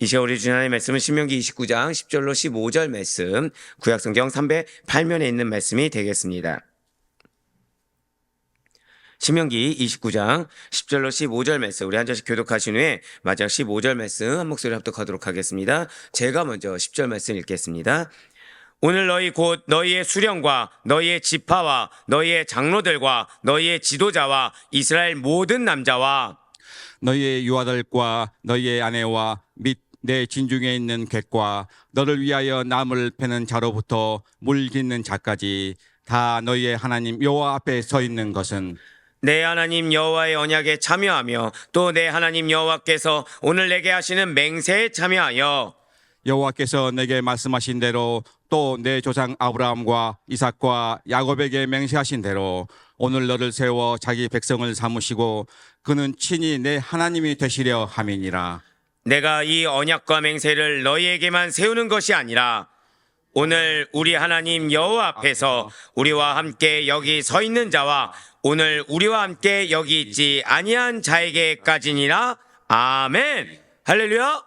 이 시간 우리 주님의 말씀은 신명기 29장 10절로 15절 말씀, 구약성경 308면에 있는 말씀이 되겠습니다. 신명기 29장 10절로 15절 말씀, 우리 한 절씩 교독하신 후에 마지막 15절 말씀 한 목소리 합독하도록 하겠습니다. 제가 먼저 10절 말씀 읽겠습니다. 오늘 너희 곧 너희의 수령과 너희의 지파와 너희의 장로들과 너희의 지도자와 이스라엘 모든 남자와 너희의 유아들과 너희의 아내와 및 내 진중에 있는 객과 너를 위하여 나무를 패는 자로부터 물 깃는 자까지 다 너희의 하나님 여호와 앞에 서 있는 것은 내 하나님 여호와의 언약에 참여하며 또 내 하나님 여호와께서 오늘 내게 하시는 맹세에 참여하여 여호와께서 내게 말씀하신 대로 또 내 조상 아브라함과 이삭과 야곱에게 맹세하신 대로 오늘 너를 세워 자기 백성을 삼으시고 그는 친히 내 하나님이 되시려 함이니라. 내가 이 언약과 맹세를 너희에게만 세우는 것이 아니라 오늘 우리 하나님 여호와 앞에서 우리와 함께 여기 서 있는 자와 오늘 우리와 함께 여기 있지 아니한 자에게까지니라. 아멘. 할렐루야.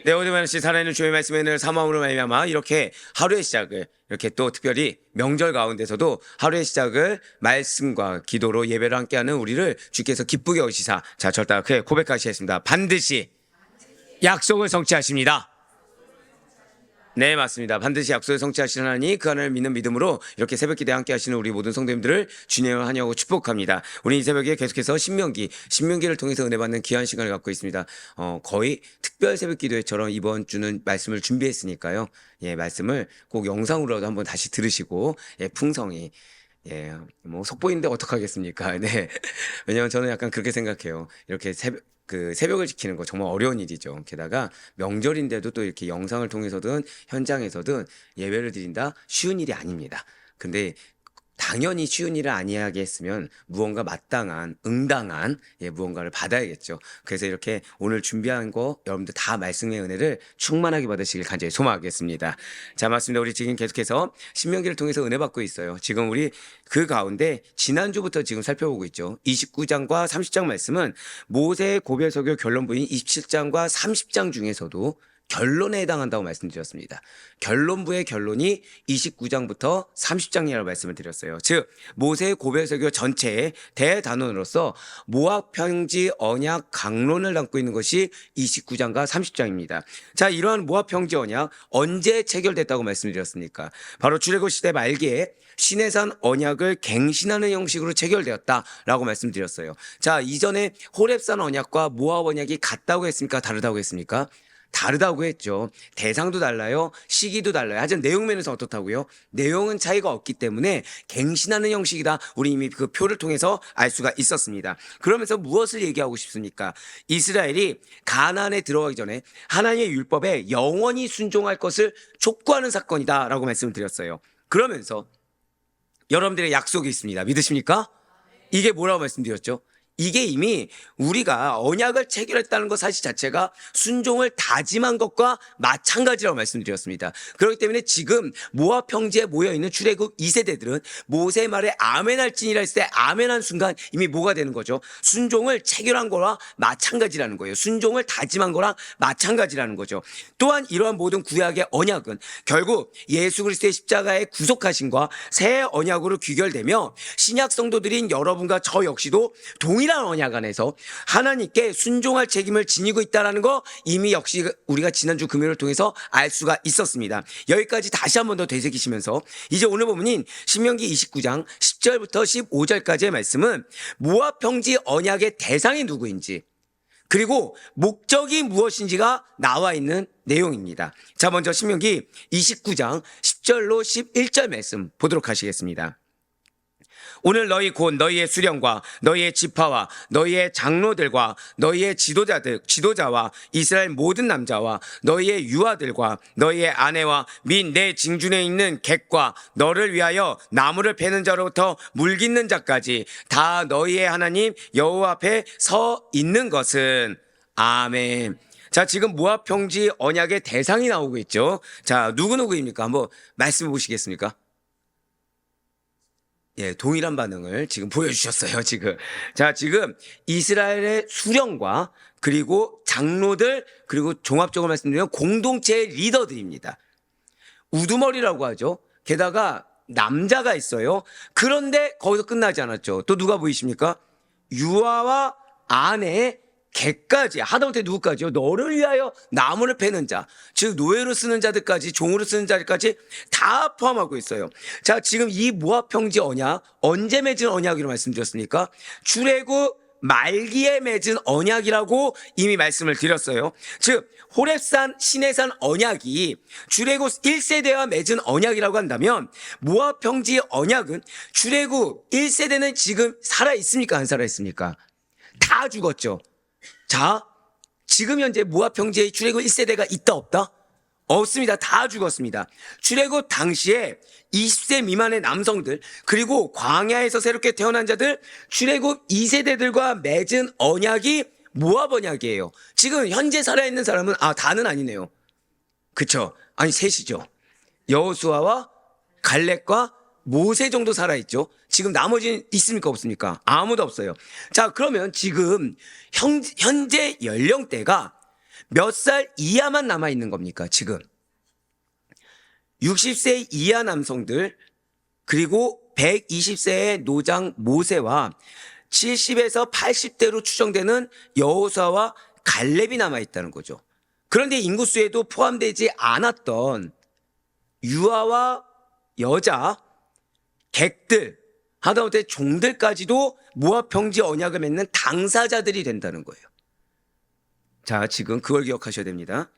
네, 오늘 말씀 살아있는 주의 말씀에 늘 사모함으로 말미암아 이렇게 하루의 시작을, 이렇게 또 특별히 명절 가운데서도 하루의 시작을 말씀과 기도로 예배를 함께하는 우리를 주께서 기쁘게 여기시사, 자, 절대 그래 고백하시겠습니다. 반드시 약속을 성취하십니다. 네, 맞습니다. 반드시 약속을 성취하시는 하나님, 그 하나님을 믿는 믿음으로 이렇게 새벽 기도에 함께 하시는 우리 모든 성도님들을 주님을 환영하고 축복합니다. 우리 이 새벽에 계속해서 신명기를 통해서 은혜 받는 귀한 시간을 갖고 있습니다. 거의 특별 새벽 기도회처럼 이번 주는 말씀을 준비했으니까요. 예, 말씀을 꼭 영상으로라도 한번 다시 들으시고, 예, 풍성히. 예, 뭐 속보인데 어떡하겠습니까? 네. 왜냐면 저는 약간 그렇게 생각해요. 이렇게 새벽을 지키는 거 정말 어려운 일이죠. 게다가 명절인데도 또 이렇게 영상을 통해서든 현장에서든 예배를 드린다? 쉬운 일이 아닙니다. 근데 당연히 쉬운 일을 아니하게 했으면 무언가 마땅한, 응당한 무언가를 받아야겠죠. 그래서 이렇게 오늘 준비한 거 여러분들 다 말씀의 은혜를 충만하게 받으시길 간절히 소망하겠습니다. 자, 맞습니다. 우리 지금 계속해서 신명기를 통해서 은혜 받고 있어요. 지금 우리 그 가운데 지난주부터 지금 살펴보고 있죠. 29장과 30장 말씀은 모세의 고별설교 결론부인 27장과 30장 중에서도 결론에 해당한다고 말씀드렸습니다. 결론부의 결론이 29장부터 30장이라고 말씀을 드렸어요. 즉 모세의 고별설교 전체의 대단원으로서 모압 평지 언약 강론을 담고 있는 것이 29장과 30장입니다. 자, 이러한 모압 평지 언약 언제 체결됐다고 말씀드렸습니까? 바로 출애굽 시대 말기에 시내산 언약을 갱신하는 형식으로 체결되었다라고 말씀드렸어요. 자, 이전에 호렙산 언약과 모압 언약이 같다고 했습니까? 다르다고 했습니까? 다르다고 했죠. 대상도 달라요. 시기도 달라요. 하지만 내용 면에서 어떻다고요? 내용은 차이가 없기 때문에 갱신하는 형식이다. 우리 이미 그 표를 통해서 알 수가 있었습니다. 그러면서 무엇을 얘기하고 싶습니까? 이스라엘이 가나안에 들어가기 전에 하나님의 율법에 영원히 순종할 것을 촉구하는 사건이다라고 말씀을 드렸어요. 그러면서 여러분들의 약속이 있습니다. 믿으십니까? 이게 뭐라고 말씀드렸죠? 이게 이미 우리가 언약을 체결했다는 것 사실 자체가 순종을 다짐한 것과 마찬가지라고 말씀드렸습니다. 그렇기 때문에 지금 모압 평지에 모여있는 출애굽 2세대들은 모세의 말에 아멘할지니라 했을 때 아멘한 순간 이미 뭐가 되는 거죠? 순종을 체결한 거랑 마찬가지라는 거예요. 순종을 다짐한 거랑 마찬가지라는 거죠. 또한 이러한 모든 구약의 언약은 결국 예수 그리스도의 십자가의 구속하심과 새 언약으로 귀결되며 신약 성도들인 여러분과 저 역시도 동일한 언약 안에서 하나님께 순종할 책임을 지니고 있다는 거 이미 역시 우리가 지난주 금요일을 통해서 알 수가 있었습니다. 여기까지 다시 한 번 더 되새기시면서 이제 오늘 본문인 신명기 29장 10절부터 15절까지의 말씀은 모압 평지 언약의 대상이 누구인지 그리고 목적이 무엇인지가 나와 있는 내용입니다. 자, 먼저 신명기 29장 10절로 11절 말씀 보도록 하시겠습니다. 오늘 너희 곧 너희의 수령과 너희의 지파와 너희의 장로들과 너희의 지도자와 이스라엘 모든 남자와 너희의 유아들과 너희의 아내와 및 내 징준에 있는 객과 너를 위하여 나무를 패는 자로부터 물 깃는 자까지 다 너희의 하나님 여호와 앞에 서 있는 것은 아멘. 자, 지금 모압 평지 언약의 대상이 나오고 있죠. 자, 누구입니까? 한번 말씀해 보시겠습니까? 예, 동일한 반응을 지금 보여주셨어요, 지금. 자, 지금 이스라엘의 수령과 그리고 장로들 그리고 종합적으로 말씀드리면 공동체의 리더들입니다. 우두머리라고 하죠. 게다가 남자가 있어요. 그런데 거기서 끝나지 않았죠. 또 누가 보이십니까? 유아와 아내의 개까지, 하다못해 누구까지요? 너를 위하여 나무를 패는 자, 즉 노예로 쓰는 자들까지, 종으로 쓰는 자들까지 다 포함하고 있어요. 자, 지금 이 모압 평지 언약 언제 맺은 언약이라고 말씀드렸습니까? 출애굽 말기에 맺은 언약이라고 이미 말씀을 드렸어요. 즉 호렙산 시내산 언약이 출애굽 1세대와 맺은 언약이라고 한다면 모압 평지 언약은 출애굽 1세대는 지금 살아 있습니까? 안 살아 있습니까? 다 죽었죠. 자, 지금 현재 모압 평지의 출애굽 1세대가 있다 없다? 없습니다. 다 죽었습니다. 출애굽 당시에 20세 미만의 남성들 그리고 광야에서 새롭게 태어난 자들 출애굽 2세대들과 맺은 언약이 모압 언약이에요. 지금 현재 살아있는 사람은 다는 아니네요. 그쵸? 아니 셋이죠. 여호수아와 갈렙과 모세 정도 살아있죠. 지금 나머지는 있습니까 없습니까? 아무도 없어요. 자, 그러면 지금 현재 연령대가 몇 살 이하만 남아있는 겁니까 지금? 60세 이하 남성들 그리고 120세의 노장 모세와 70에서 80대로 추정되는 여호수아와 갈렙이 남아있다는 거죠. 그런데 인구수에도 포함되지 않았던 유아와 여자, 객들, 하다못해 종들까지도 모압 평지 언약을 맺는 당사자들이 된다는 거예요. 자, 지금 그걸 기억하셔야 됩니다.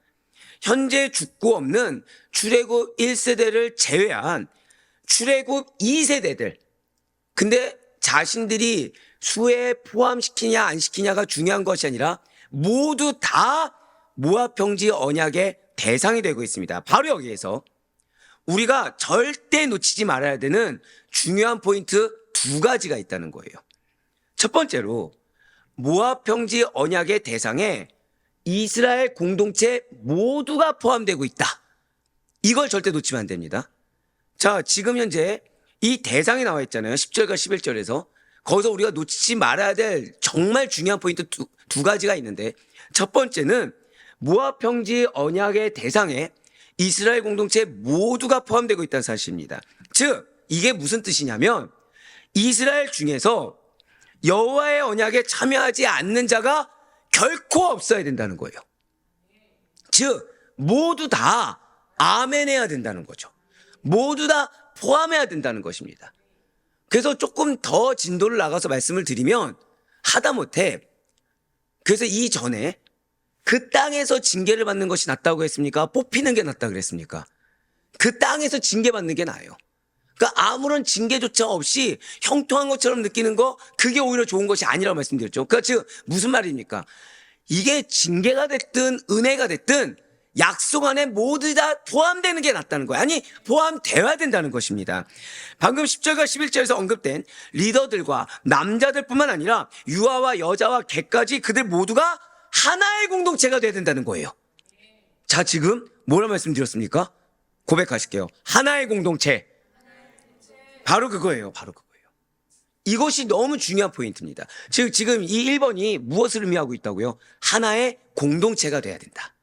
현재 죽고 없는 출애굽 1세대를 제외한 출애굽 2세대들. 근데 자신들이 수에 포함시키냐 안 시키냐가 중요한 것이 아니라 모두 다 모압 평지 언약의 대상이 되고 있습니다. 바로 여기에서 우리가 절대 놓치지 말아야 되는 중요한 포인트 두 가지가 있다는 거예요. 첫 번째로 모압 평지 언약의 대상에 이스라엘 공동체 모두가 포함되고 있다. 이걸 절대 놓치면 안 됩니다. 자, 지금 현재 이 대상이 나와 있잖아요. 10절과 11절에서. 거기서 우리가 놓치지 말아야 될 정말 중요한 포인트 두 가지가 있는데 첫 번째는 모압 평지 언약의 대상에 이스라엘 공동체 모두가 포함되고 있다는 사실입니다. 즉 이게 무슨 뜻이냐면 이스라엘 중에서 여호와의 언약에 참여하지 않는 자가 결코 없어야 된다는 거예요. 즉 모두 다 아멘해야 된다는 거죠. 모두 다 포함해야 된다는 것입니다. 그래서 조금 더 진도를 나가서 말씀을 드리면 하다못해 그래서 이전에 그 땅에서 징계를 받는 것이 낫다고 했습니까? 뽑히는 게 낫다고 그랬습니까? 그 땅에서 징계받는 게 나아요. 그러니까 아무런 징계조차 없이 형통한 것처럼 느끼는 거 그게 오히려 좋은 것이 아니라고 말씀드렸죠. 그러니까 즉 무슨 말입니까? 이게 징계가 됐든 은혜가 됐든 약속 안에 모두 다 포함되는 게 낫다는 거예요. 아니 포함되어야 된다는 것입니다. 방금 10절과 11절에서 언급된 리더들과 남자들뿐만 아니라 유아와 여자와 개까지 그들 모두가 하나의 공동체가 돼야 된다는 거예요. 자, 지금 뭐라 말씀드렸습니까? 고백하실게요. 하나의 공동체. 바로 그거예요. 바로 그거예요. 이것이 너무 중요한 포인트입니다. 즉 지금 이 1번이 무엇을 의미하고 있다고요? 하나의 공동체가 돼야 된다.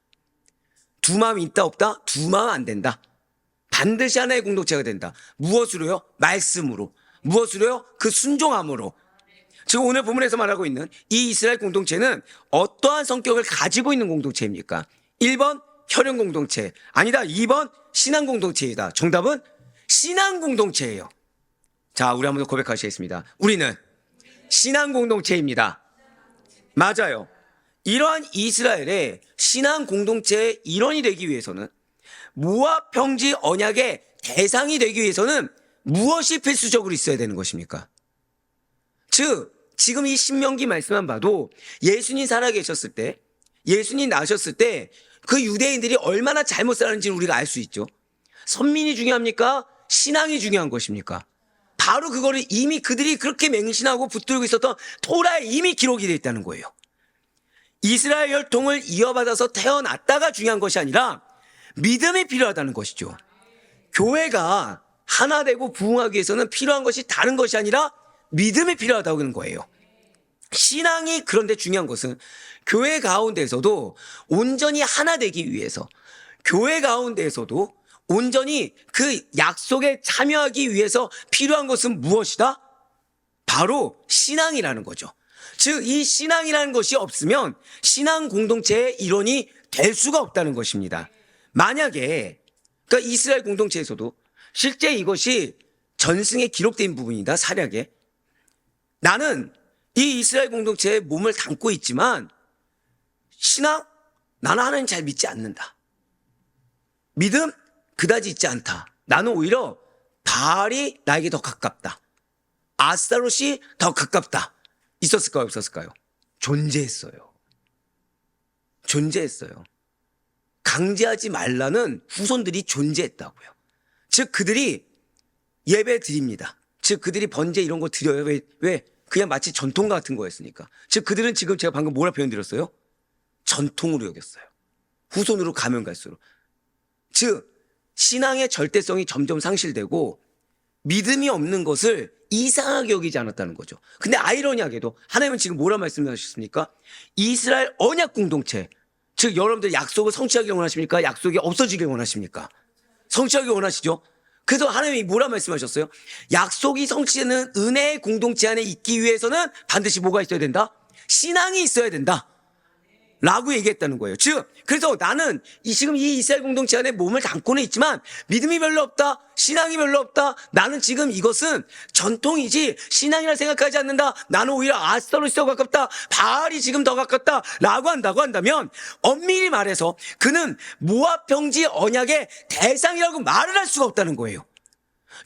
두 마음이 있다 없다? 두 마음 안 된다. 반드시 하나의 공동체가 된다. 무엇으로요? 말씀으로. 무엇으로요? 그 순종함으로. 지금 오늘 본문에서 말하고 있는 이 이스라엘 공동체는 어떠한 성격을 가지고 있는 공동체입니까? 1번 혈연 공동체. 아니다. 2번 신앙 공동체이다. 정답은 신앙 공동체예요. 자, 우리 한번 더 고백하시겠습니다. 우리는 신앙 공동체입니다. 맞아요. 이러한 이스라엘의 신앙 공동체의 일원이 되기 위해서는 모압 평지 언약의 대상이 되기 위해서는 무엇이 필수적으로 있어야 되는 것입니까? 즉 지금 이 신명기 말씀만 봐도 예수님 살아계셨을 때 예수님 나셨을 때 그 유대인들이 얼마나 잘못 살았는지를 우리가 알 수 있죠. 선민이 중요합니까? 신앙이 중요한 것입니까? 바로 그거를 이미 그들이 그렇게 맹신하고 붙들고 있었던 토라에 이미 기록이 되어 있다는 거예요. 이스라엘 혈통을 이어받아서 태어났다가 중요한 것이 아니라 믿음이 필요하다는 것이죠. 교회가 하나 되고 부흥하기 위해서는 필요한 것이 다른 것이 아니라 믿음이 필요하다고 하는 거예요. 신앙이 그런데 중요한 것은 교회 가운데에서도 온전히 하나 되기 위해서, 교회 가운데에서도 온전히 그 약속에 참여하기 위해서 필요한 것은 무엇이다? 바로 신앙이라는 거죠. 즉, 이 신앙이라는 것이 없으면 신앙 공동체의 일원이 될 수가 없다는 것입니다. 만약에, 그러니까 이스라엘 공동체에서도 실제 이것이 전승에 기록된 부분이다, 사략에. 나는 이 이스라엘 공동체에 몸을 담고 있지만 신앙? 나는 하나님 잘 믿지 않는다. 믿음? 그다지 있지 않다. 나는 오히려 바알이 나에게 더 가깝다. 아스타롯이 더 가깝다. 있었을까요? 없었을까요? 존재했어요. 존재했어요. 강제하지 말라는 후손들이 존재했다고요. 즉 그들이 예배 드립니다. 즉 그들이 번제 이런 거 드려요. 왜? 그냥 마치 전통 같은 거였으니까. 즉 그들은 지금 제가 방금 뭐라 표현 드렸어요? 전통으로 여겼어요. 후손으로 가면 갈수록. 즉 신앙의 절대성이 점점 상실되고 믿음이 없는 것을 이상하게 여기지 않았다는 거죠. 근데 아이러니하게도 하나님은 지금 뭐라 말씀하셨습니까? 이스라엘 언약 공동체, 즉 여러분들 약속을 성취하기 원하십니까? 약속이 없어지길 원하십니까? 성취하기 원하시죠? 그래서 하나님이 뭐라 말씀하셨어요? 약속이 성취되는 은혜의 공동체 안에 있기 위해서는 반드시 뭐가 있어야 된다? 신앙이 있어야 된다. 라고 얘기했다는 거예요. 즉, 그래서 나는 지금 이 이스라엘 공동체 안에 몸을 담고는 있지만 믿음이 별로 없다. 신앙이 별로 없다. 나는 지금 이것은 전통이지 신앙이라 생각하지 않는다. 나는 오히려 아스타롯이 더 가깝다. 바알이 지금 더 가깝다. 라고 한다고 한다면 엄밀히 말해서 그는 모압 평지 언약의 대상이라고 말을 할 수가 없다는 거예요.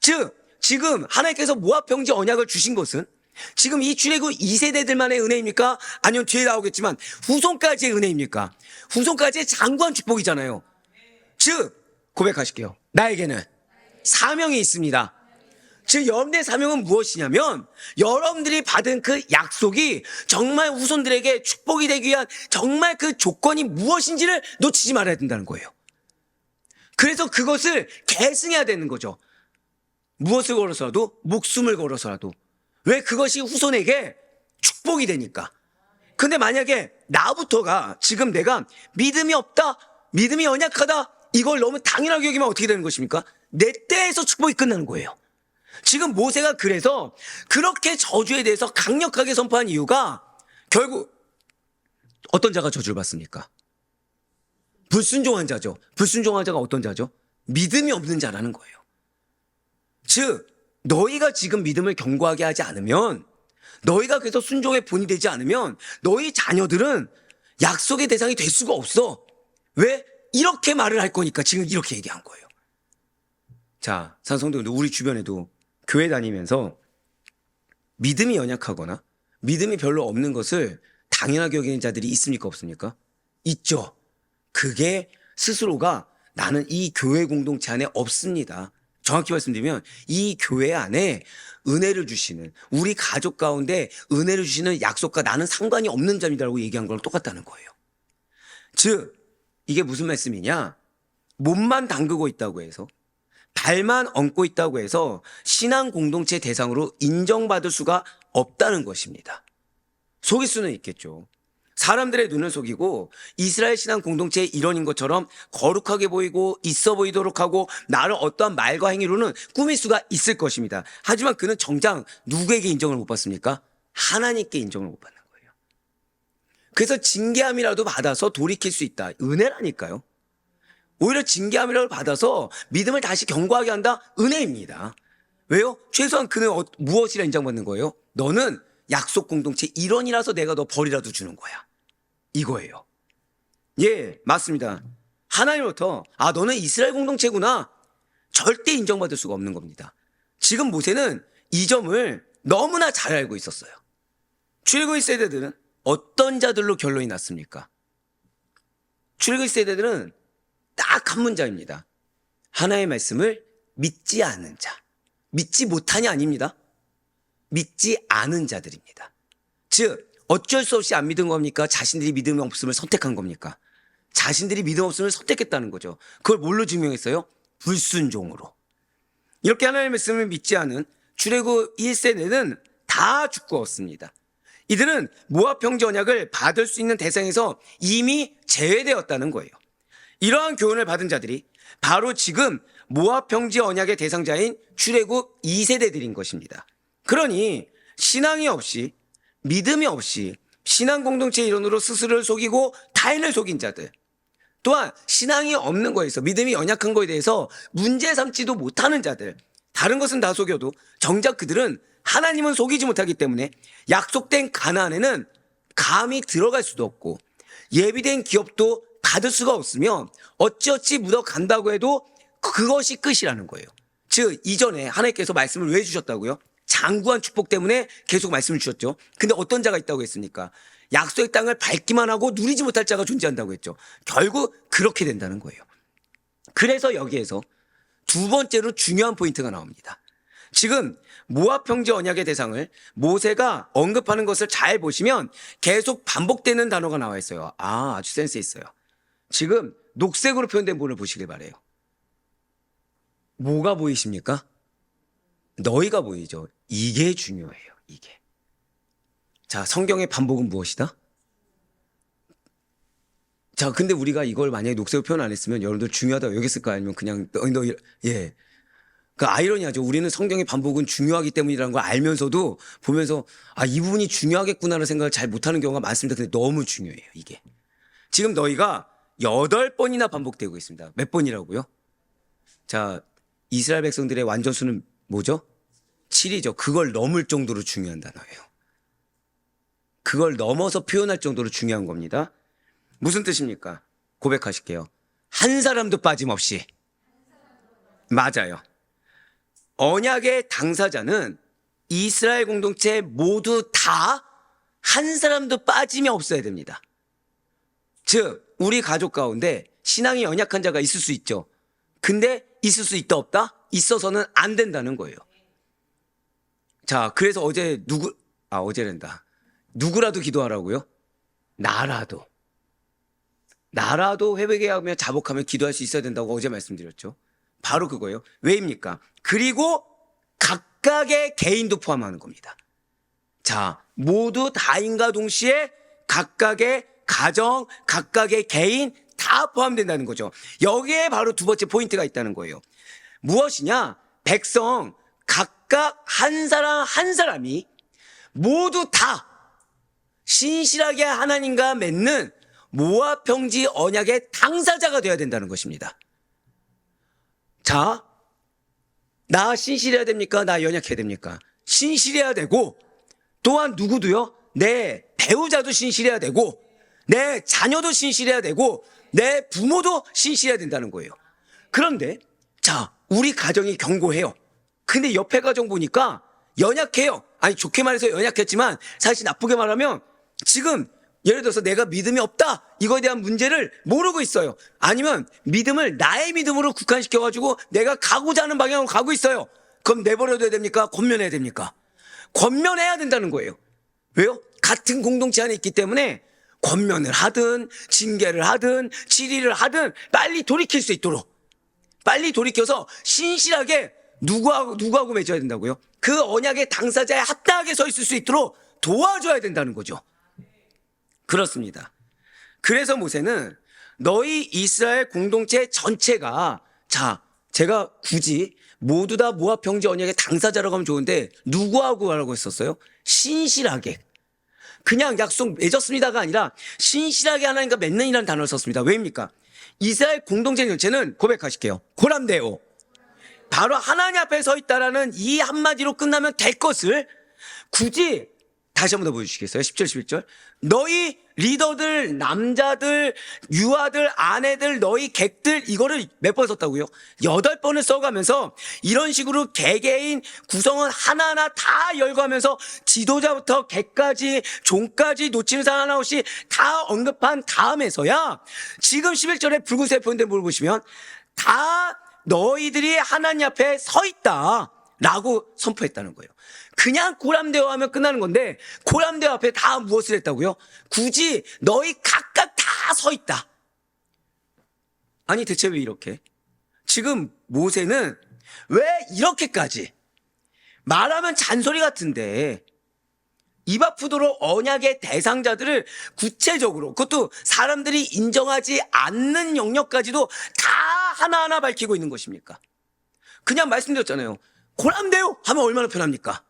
즉, 지금 하나님께서 모압 평지 언약을 주신 것은 지금 이 출애굽 2세대들만의 은혜입니까? 아니면 뒤에 나오겠지만 후손까지의 은혜입니까? 후손까지의 장구한 축복이잖아요. 즉 고백하실게요. 나에게는 사명이 있습니다. 즉 여러분들의 사명은 무엇이냐면 여러분들이 받은 그 약속이 정말 후손들에게 축복이 되기 위한 정말 그 조건이 무엇인지를 놓치지 말아야 된다는 거예요. 그래서 그것을 계승해야 되는 거죠. 무엇을 걸어서라도, 목숨을 걸어서라도. 왜? 그것이 후손에게 축복이 되니까. 근데 만약에 나부터가 지금 내가 믿음이 없다, 믿음이 연약하다, 이걸 너무 당연하게 여기면 어떻게 되는 것입니까? 내 때에서 축복이 끝나는 거예요. 지금 모세가 그래서 그렇게 저주에 대해서 강력하게 선포한 이유가 결국 어떤 자가 저주를 받습니까? 불순종한 자죠. 불순종한 자가 어떤 자죠? 믿음이 없는 자라는 거예요. 즉 너희가 지금 믿음을 견고하게 하지 않으면, 너희가 그래서 순종의 본이 되지 않으면 너희 자녀들은 약속의 대상이 될 수가 없어. 왜? 이렇게 말을 할 거니까 지금 이렇게 얘기한 거예요. 자, 산성도들 우리 주변에도 교회 다니면서 믿음이 연약하거나 믿음이 별로 없는 것을 당연하게 여기는 자들이 있습니까? 없습니까? 있죠. 그게 스스로가 나는 이 교회 공동체 안에 없습니다. 정확히 말씀드리면 이 교회 안에 은혜를 주시는, 우리 가족 가운데 은혜를 주시는 약속과 나는 상관이 없는 자입니다라고 얘기한 거랑 똑같다는 거예요. 즉 이게 무슨 말씀이냐? 몸만 담그고 있다고 해서, 발만 얹고 있다고 해서 신앙 공동체 대상으로 인정받을 수가 없다는 것입니다. 속일 수는 있겠죠. 사람들의 눈을 속이고 이스라엘 신앙 공동체의 일원인 것처럼 거룩하게 보이고 있어 보이도록 하고 나를 어떠한 말과 행위로는 꾸밀 수가 있을 것입니다. 하지만 그는 정작 누구에게 인정을 못 받습니까? 하나님께 인정을 못 받는 거예요. 그래서 징계함이라도 받아서 돌이킬 수 있다. 은혜라니까요. 오히려 징계함이라도 받아서 믿음을 다시 견고하게 한다. 은혜입니다. 왜요? 최소한 그는 무엇이라 인정받는 거예요? 너는 약속 공동체 일원이라서 내가 너 벌이라도 주는 거야. 이거예요. 예, 맞습니다. 하나님으로부터 너는 이스라엘 공동체구나. 절대 인정받을 수가 없는 겁니다. 지금 모세는 이 점을 너무나 잘 알고 있었어요. 출애굽 세대들은 어떤 자들로 결론이 났습니까? 출애굽 세대들은 딱 한 문장입니다. 하나의 말씀을 믿지 않는 자. 믿지 못하니 아닙니다. 믿지 않은 자들입니다. 즉 어쩔 수 없이 안 믿은 겁니까? 자신들이 믿음 없음을 선택한 겁니까? 자신들이 믿음 없음을 선택했다는 거죠. 그걸 뭘로 증명했어요? 불순종으로. 이렇게 하나님의 말씀을 믿지 않은 출애굽 1세대는 다 죽었습니다. 이들은 모압 평지 언약을 받을 수 있는 대상에서 이미 제외되었다는 거예요. 이러한 교훈을 받은 자들이 바로 지금 모압 평지 언약의 대상자인 출애굽 2세대들인 것입니다. 그러니 신앙이 없이 믿음이 없이 신앙 공동체 일원으로 스스로를 속이고 타인을 속인 자들, 또한 신앙이 없는 거에서 믿음이 연약한 거에 대해서 문제 삼지도 못하는 자들, 다른 것은 다 속여도 정작 그들은 하나님은 속이지 못하기 때문에 약속된 가나안에는 감히 들어갈 수도 없고 예비된 기업도 받을 수가 없으며 어찌어찌 묻어간다고 해도 그것이 끝이라는 거예요. 즉 이전에 하나님께서 말씀을 왜 주셨다고요? 장구한 축복 때문에 계속 말씀을 주셨죠. 근데 어떤 자가 있다고 했습니까? 약속의 땅을 밟기만 하고 누리지 못할 자가 존재한다고 했죠. 결국 그렇게 된다는 거예요. 그래서 여기에서 두 번째로 중요한 포인트가 나옵니다. 지금 모압 평지 언약의 대상을 모세가 언급하는 것을 잘 보시면 계속 반복되는 단어가 나와 있어요. 아주 센스 있어요. 지금 녹색으로 표현된 부분을 보시길 바래요. 뭐가 보이십니까? 너희가 보이죠. 이게 중요해요. 이게. 자, 성경의 반복은 무엇이다? 자, 근데 우리가 이걸 만약에 녹색으로 표현 안 했으면 여러분들 중요하다고 여겼을까? 아니면 그냥 예. 그 아이러니하죠. 우리는 성경의 반복은 중요하기 때문이라는 걸 알면서도 보면서 이 부분이 중요하겠구나라는 생각을 잘 못하는 경우가 많습니다. 근데 너무 중요해요. 이게. 지금 너희가 8번이나 반복되고 있습니다. 몇 번이라고요? 자, 이스라엘 백성들의 완전수는 뭐죠? 7이죠. 그걸 넘을 정도로 중요한 단어예요. 그걸 넘어서 표현할 정도로 중요한 겁니다. 무슨 뜻입니까? 고백하실게요. 한 사람도 빠짐없이. 맞아요. 언약의 당사자는 이스라엘 공동체 모두 다 한 사람도 빠짐이 없어야 됩니다. 즉 우리 가족 가운데 신앙이 연약한 자가 있을 수 있죠. 근데 있을 수 있다 없다? 있어서는 안 된다는 거예요. 자, 그래서 어제 어제랜다. 누구라도 기도하라고요? 나라도 회개하며 자복하며 기도할 수 있어야 된다고 어제 말씀드렸죠. 바로 그거예요. 왜입니까? 그리고 각각의 개인도 포함하는 겁니다. 자, 모두 다인과 동시에 각각의 가정, 각각의 개인 다 포함된다는 거죠. 여기에 바로 두 번째 포인트가 있다는 거예요. 무엇이냐? 백성 각각 한 사람 한 사람이 모두 다 신실하게 하나님과 맺는 모압 평지 언약의 당사자가 되어야 된다는 것입니다. 자, 나 신실해야 됩니까? 나 연약해야 됩니까? 신실해야 되고, 또한 누구도요? 내 배우자도 신실해야 되고, 내 자녀도 신실해야 되고, 내 부모도 신실해야 된다는 거예요. 그런데 자, 우리 가정이 견고해요. 근데 옆에 가정 보니까 연약해요. 아니 좋게 말해서 연약했지만 사실 나쁘게 말하면 지금 예를 들어서 내가 믿음이 없다 이거에 대한 문제를 모르고 있어요. 아니면 믿음을 나의 믿음으로 국한시켜가지고 내가 가고자 하는 방향으로 가고 있어요. 그럼 내버려둬야 됩니까? 권면해야 됩니까? 권면해야 된다는 거예요. 왜요? 같은 공동체 안에 있기 때문에 권면을 하든 징계를 하든 질의를 하든 빨리 돌이킬 수 있도록, 빨리 돌이켜서 신실하게 누구하고 맺어야 된다고요? 그 언약의 당사자에 합당하게 서 있을 수 있도록 도와줘야 된다는 거죠. 그렇습니다. 그래서 모세는 너희 이스라엘 공동체 전체가, 자, 제가 굳이 모두 다 모압 평지 언약의 당사자라고 하면 좋은데 누구하고 하라고 했었어요? 신실하게. 그냥 약속 맺었습니다가 아니라 신실하게 하나님과 맺는이라는 단어를 썼습니다. 왜입니까? 이스라엘 공동체 전체는 고백하실게요. 고람데오. 바로 하나님 앞에 서 있다라는 이 한마디로 끝나면 될 것을 굳이 다시 한번 더 보여주시겠어요? 10절 11절. 너희 리더들, 남자들, 유아들, 아내들, 너희 객들, 이거를 몇 번 썼다고요? 8번을 써가면서 이런 식으로 개개인 구성은 하나하나 다 열거하면서 지도자부터 객까지 종까지 놓치는 사람 하나 없이 다 언급한 다음에서야 지금 11절에 붉은색 표현된 부분을 보시면 다 너희들이 하나님 앞에 서 있다 라고 선포했다는 거예요. 그냥 고람되어 하면 끝나는 건데 고람되어 앞에 다 무엇을 했다고요? 굳이 너희 각각 다 서 있다. 아니 대체 왜 이렇게? 지금 모세는 왜 이렇게까지 말하면 잔소리 같은데 입 아프도록 언약의 대상자들을 구체적으로, 그것도 사람들이 인정하지 않는 영역까지도 다 하나하나 밝히고 있는 것입니까? 그냥 말씀드렸잖아요. 고람돼요 하면 얼마나 편합니까?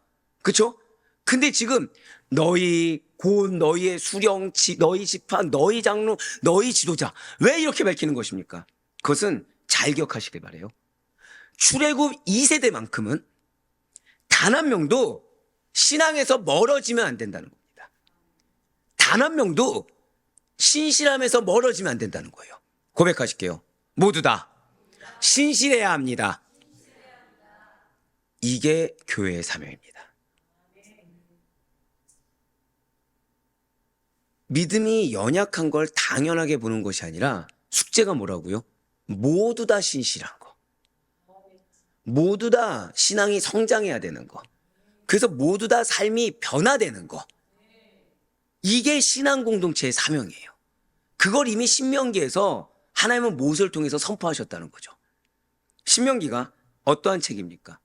그렇죠? 근데 지금 너희 곧 너희의 수령, 너희 지파, 너희 장로, 너희 지도자, 왜 이렇게 밝히는 것입니까? 그것은 잘 기억하시길 바라요. 출애굽 2세대만큼은 단 한 명도 신앙에서 멀어지면 안 된다는 겁니다. 단 한 명도 신실함에서 멀어지면 안 된다는 거예요. 고백하실게요. 모두 다 신실해야 합니다. 이게 교회의 사명입니다. 믿음이 연약한 걸 당연하게 보는 것이 아니라 숙제가 뭐라고요? 모두 다 신실한 거. 모두 다 신앙이 성장해야 되는 거. 그래서 모두 다 삶이 변화되는 거. 이게 신앙 공동체의 사명이에요. 그걸 이미 신명기에서 하나님은 모세를 통해서 선포하셨다는 거죠. 신명기가 어떠한 책입니까?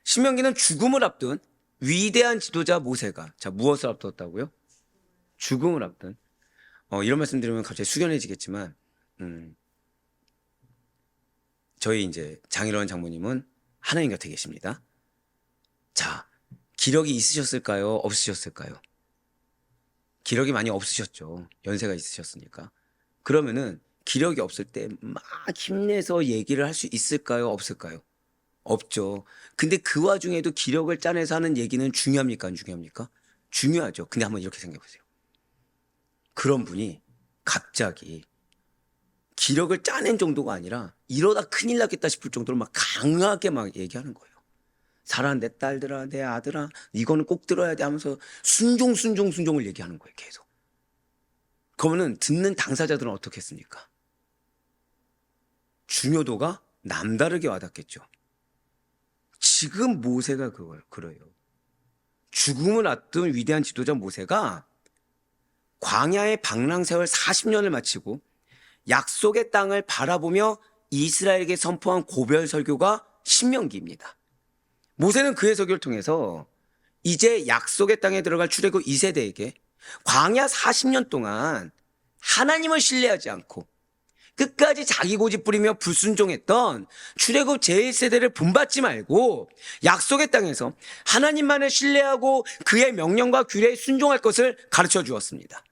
신명기는 죽음을 앞둔 위대한 지도자 모세가, 자, 무엇을 앞뒀다고요? 죽음을 앞둔. 이런 말씀 드리면 갑자기 숙연해지겠지만, 저희 이제 장일원 장모님은 하나님 곁에 계십니다. 자, 기력이 있으셨을까요? 없으셨을까요? 기력이 많이 없으셨죠. 연세가 있으셨으니까. 그러면은 기력이 없을 때 막 힘내서 얘기를 할 수 있을까요? 없을까요? 없죠. 근데 그 와중에도 기력을 짜내서 하는 얘기는 중요합니까? 안 중요합니까? 중요하죠. 근데 한번 이렇게 생각해 보세요. 그런 분이 갑자기 기력을 짜낸 정도가 아니라 이러다 큰일 나겠다 싶을 정도로 막 강하게 막 얘기하는 거예요. 살아, 내 딸들아, 내 아들아, 이거는 꼭 들어야 돼 하면서 순종을 얘기하는 거예요. 계속. 그러면은 듣는 당사자들은 어떻겠습니까? 중요도가 남다르게 와닿겠죠. 지금 모세가 그래요. 죽음을 앞둔 위대한 지도자 모세가 광야의 방랑세월 40년을 마치고 약속의 땅을 바라보며 이스라엘에게 선포한 고별 설교가 신명기입니다. 모세는 그의 설교를 통해서 이제 약속의 땅에 들어갈 출애굽 2세대에게 광야 40년 동안 하나님을 신뢰하지 않고 끝까지 자기 고집 부리며 불순종했던 출애굽 제1세대를 본받지 말고 약속의 땅에서 하나님만을 신뢰하고 그의 명령과 규례에 순종할 것을 가르쳐 주었습니다.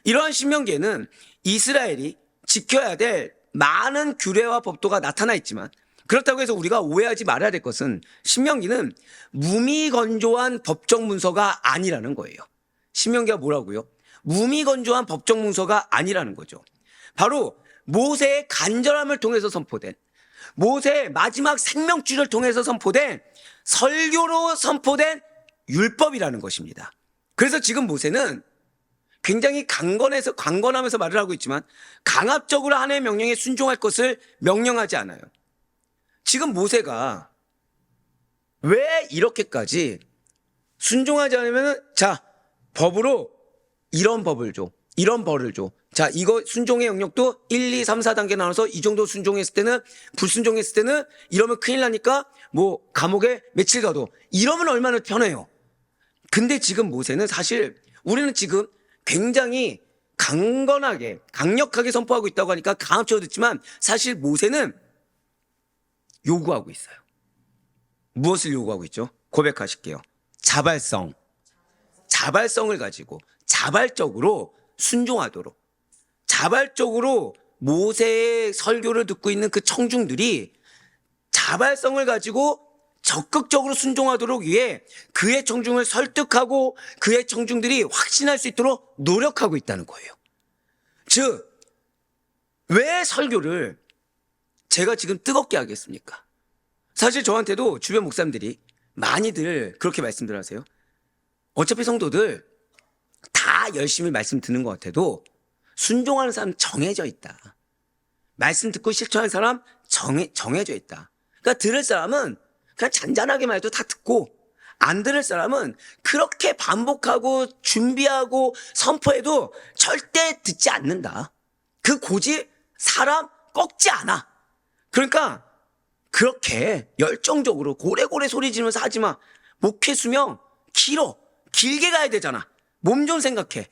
이러한 신명기에는 이스라엘이 지켜야 될 많은 규례와 법도가 나타나 있지만, 그렇다고 해서 우리가 오해하지 말아야 될 것은 신명기는 무미건조한 법적 문서가 아니라는 거예요. 신명기가 뭐라고요? 무미건조한 법적 문서가 아니라는 거죠. 바로 모세의 간절함을 통해서 선포된, 모세의 마지막 생명줄을 통해서 선포된, 설교로 선포된 율법이라는 것입니다. 그래서 지금 모세는 굉장히 강건하면서 말을 하고 있지만 강압적으로 하나님의 명령에 순종할 것을 명령하지 않아요. 지금 모세가 왜 이렇게까지 순종하지 않으면, 자, 법으로 이런 법을 줘, 이런 벌을 줘. 자, 이거 순종의 영역도 1, 2, 3, 4단계 나눠서 이 정도 순종했을 때는, 불순종했을 때는 이러면 큰일 나니까 뭐 감옥에 며칠 가도, 이러면 얼마나 편해요. 근데 지금 모세는 사실 우리는 지금 굉장히 강력하게 선포하고 있다고 하니까 강압적으로 듣지만 사실 모세는 요구하고 있어요. 무엇을 요구하고 있죠? 고백하실게요. 자발성을 가지고 자발적으로 순종하도록, 자발적으로 모세의 설교를 듣고 있는 그 청중들이 자발성을 가지고 적극적으로 순종하도록 위해 그의 청중을 설득하고 그의 청중들이 확신할 수 있도록 노력하고 있다는 거예요. 즉, 왜 설교를 제가 지금 뜨겁게 하겠습니까? 사실 저한테도 주변 목사님들이 많이들 그렇게 말씀들 하세요. 어차피 성도들 다 열심히 말씀 듣는 것 같아도 순종하는 사람 정해져 있다. 말씀 듣고 실천하는 사람 정해져 있다. 그러니까 들을 사람은 그냥 잔잔하게만 해도 다 듣고, 안 들을 사람은 그렇게 반복하고 준비하고 선포해도 절대 듣지 않는다. 그 고집 사람 꺾지 않아. 그러니까 그렇게 열정적으로 고래고래 소리 지르면서 하지 마. 목회 수명 길어. 길게 가야 되잖아. 몸 좀 생각해.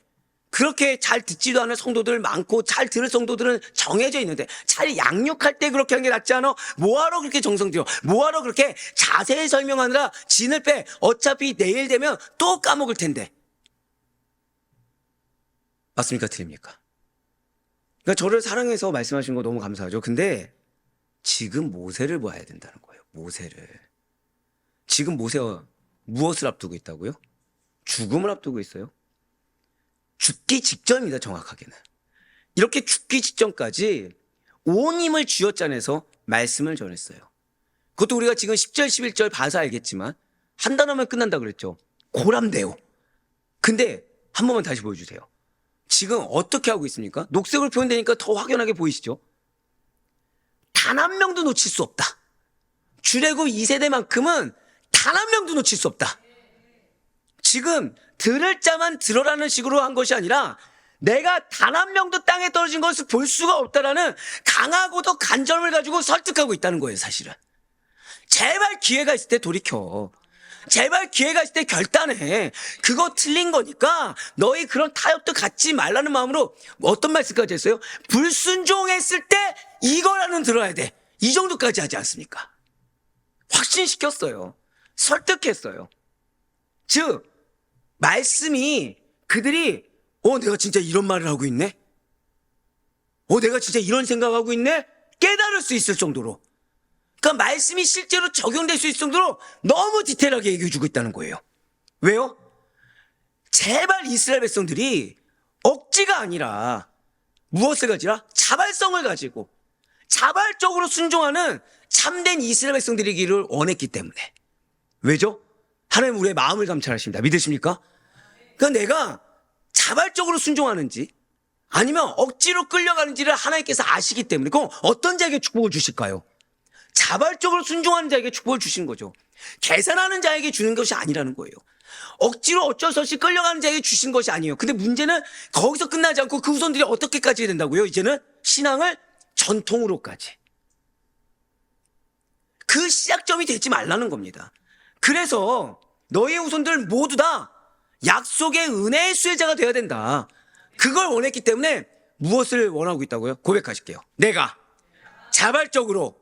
그렇게 잘 듣지도 않은 성도들 많고 잘 들을 성도들은 정해져 있는데 차라리 양육할 때 그렇게 하는 게 낫지 않아? 뭐하러 그렇게 정성 들여? 뭐하러 그렇게 자세히 설명하느라 진을 빼? 어차피 내일 되면 또 까먹을 텐데. 맞습니까? 틀립니까? 그러니까 저를 사랑해서 말씀하신 거 너무 감사하죠. 근데 지금 모세를 봐야 된다는 거예요. 모세를. 지금 모세가 무엇을 앞두고 있다고요? 죽음을 앞두고 있어요. 죽기 직전입니다. 정확하게는. 이렇게 죽기 직전까지 온 힘을 쥐어짜내서 말씀을 전했어요. 그것도 우리가 지금 10절 11절 봐서 알겠지만 한 단어면 끝난다 그랬죠. 고람대요. 근데 한 번만 다시 보여주세요. 지금 어떻게 하고 있습니까? 녹색으로 표현되니까 더 확연하게 보이시죠? 단 한 명도 놓칠 수 없다. 출애굽 2세대만큼은 단 한 명도 놓칠 수 없다. 지금 들을 자만 들어라는 식으로 한 것이 아니라 내가 단 한 명도 땅에 떨어진 것을 볼 수가 없다라는 강하고도 간절함을 가지고 설득하고 있다는 거예요, 사실은. 제발 기회가 있을 때 돌이켜. 제발 기회가 있을 때 결단해. 그거 틀린 거니까 너희 그런 타협도 갖지 말라는 마음으로 어떤 말씀까지 했어요? 불순종했을 때 이거라는 들어야 돼. 이 정도까지 하지 않습니까? 확신시켰어요. 설득했어요. 즉 말씀이 그들이 내가 진짜 이런 말을 하고 있네? 내가 진짜 이런 생각하고 있네? 깨달을 수 있을 정도로. 그러니까 말씀이 실제로 적용될 수 있을 정도로 너무 디테일하게 얘기해 주고 있다는 거예요. 왜요? 제발 이스라엘 백성들이 억지가 아니라 무엇을 가지라? 자발성을 가지고 자발적으로 순종하는 참된 이스라엘 백성들이기를 원했기 때문에. 왜죠? 하나님 우리의 마음을 감찰하십니다. 믿으십니까? 그러니까 내가 자발적으로 순종하는지 아니면 억지로 끌려가는지를 하나님께서 아시기 때문에. 그럼 어떤 자에게 축복을 주실까요? 자발적으로 순종하는 자에게 축복을 주시는 거죠. 계산하는 자에게 주는 것이 아니라는 거예요. 억지로 어쩔 수 없이 끌려가는 자에게 주신 것이 아니에요. 근데 문제는 거기서 끝나지 않고 그 후손들이 어떻게까지 된다고요? 이제는 신앙을 전통으로까지. 그 시작점이 되지 말라는 겁니다. 그래서 너희의 후손들 모두 다 약속의 은혜의 수혜자가 되어야 된다. 그걸 원했기 때문에 무엇을 원하고 있다고요? 고백하실게요. 내가 자발적으로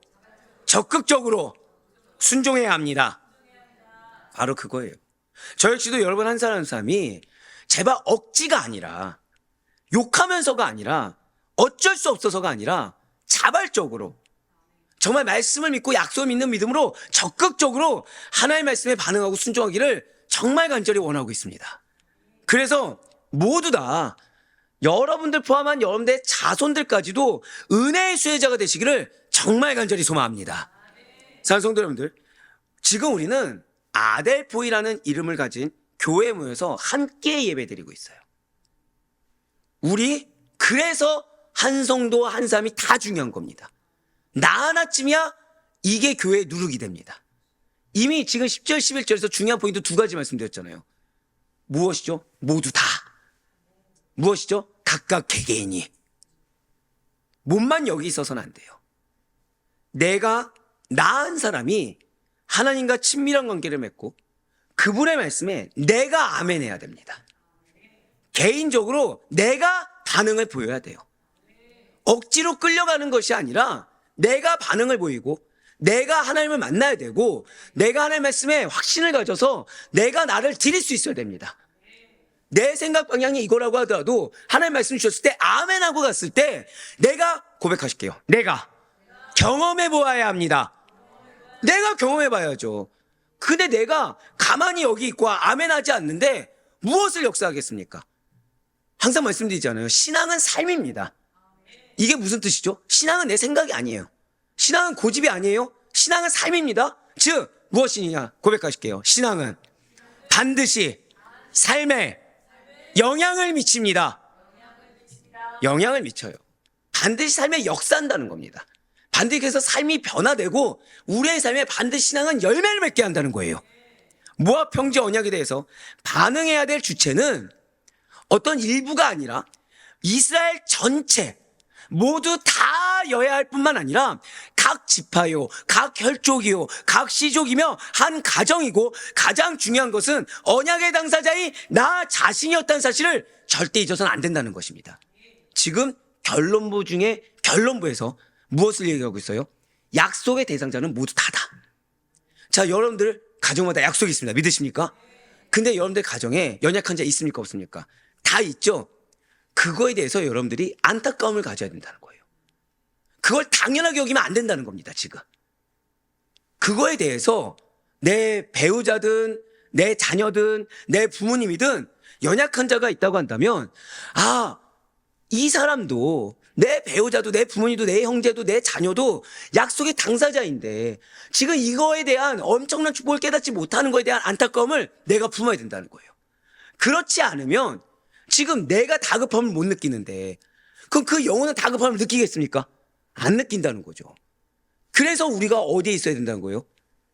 적극적으로 순종해야 합니다. 바로 그거예요. 저 역시도 여러 번 한 사람 한 사람이 제발 억지가 아니라 욕하면서가 아니라 어쩔 수 없어서가 아니라 자발적으로 정말 말씀을 믿고 약속을 믿는 믿음으로 적극적으로 하나님의 말씀에 반응하고 순종하기를 정말 간절히 원하고 있습니다. 그래서 모두 다 여러분들 포함한 여러분들의 자손들까지도 은혜의 수혜자가 되시기를 정말 간절히 소망합니다. 사랑하는 성도 여러분들, 지금 우리는 아델포이라는 이름을 가진 교회에 모여서 함께 예배드리고 있어요. 우리 그래서 한 성도 한 사람이 다 중요한 겁니다. 나 하나쯤이야 이게 교회의 누룩이 됩니다. 이미 지금 10절 11절에서 중요한 포인트 두 가지 말씀드렸잖아요. 무엇이죠? 모두 다. 무엇이죠? 각각 개개인이. 몸만 여기 있어서는 안 돼요. 내가 나은 사람이 하나님과 친밀한 관계를 맺고 그분의 말씀에 내가 아멘해야 됩니다. 개인적으로 내가 반응을 보여야 돼요. 억지로 끌려가는 것이 아니라 내가 반응을 보이고 내가 하나님을 만나야 되고 내가 하나님의 말씀에 확신을 가져서 내가 나를 드릴 수 있어야 됩니다. 내 생각 방향이 이거라고 하더라도 하나님 말씀 주셨을 때 아멘하고 갔을 때 내가 고백하실게요. 내가 경험해 보아야 합니다. 내가 경험해 봐야죠. 근데 내가 가만히 여기 있고 아멘하지 않는데 무엇을 역사하겠습니까? 항상 말씀드리잖아요. 신앙은 삶입니다. 이게 무슨 뜻이죠? 신앙은 내 생각이 아니에요. 신앙은 고집이 아니에요. 신앙은 삶입니다. 즉 무엇이냐 고백하실게요. 신앙은 반드시 삶에 영향을 미칩니다. 영향을 미쳐요. 반드시 삶에 역사한다는 겁니다. 반드시 그래서 삶이 변화되고 우리의 삶에 반드시 신앙은 열매를 맺게 한다는 거예요. 모압 평지 언약에 대해서 반응해야 될 주체는 어떤 일부가 아니라 이스라엘 전체 모두 다 여야 할 뿐만 아니라 각 지파요, 각 혈족이요, 각 씨족이며 한 가정이고 가장 중요한 것은 언약의 당사자인 나 자신이었다는 사실을 절대 잊어서는 안 된다는 것입니다. 지금 결론부 중에 결론부에서 무엇을 얘기하고 있어요? 약속의 대상자는 모두 다다. 자, 여러분들 가정마다 약속이 있습니다. 믿으십니까? 근데 여러분들 가정에 연약한 자 있습니까? 없습니까? 다 있죠? 그거에 대해서 여러분들이 안타까움을 가져야 된다는 거예요. 그걸 당연하게 여기면 안 된다는 겁니다, 지금. 그거에 대해서 내 배우자든 내 자녀든 내 부모님이든 연약한 자가 있다고 한다면, 아, 이 사람도 내 배우자도 내 부모님도 내 형제도 내 자녀도 약속의 당사자인데 지금 이거에 대한 엄청난 축복을 깨닫지 못하는 거에 대한 안타까움을 내가 품어야 된다는 거예요. 그렇지 않으면 지금 내가 다급함을 못 느끼는데 그럼 그 영혼은 다급함을 느끼겠습니까? 안 느낀다는 거죠. 그래서 우리가 어디에 있어야 된다는 거예요?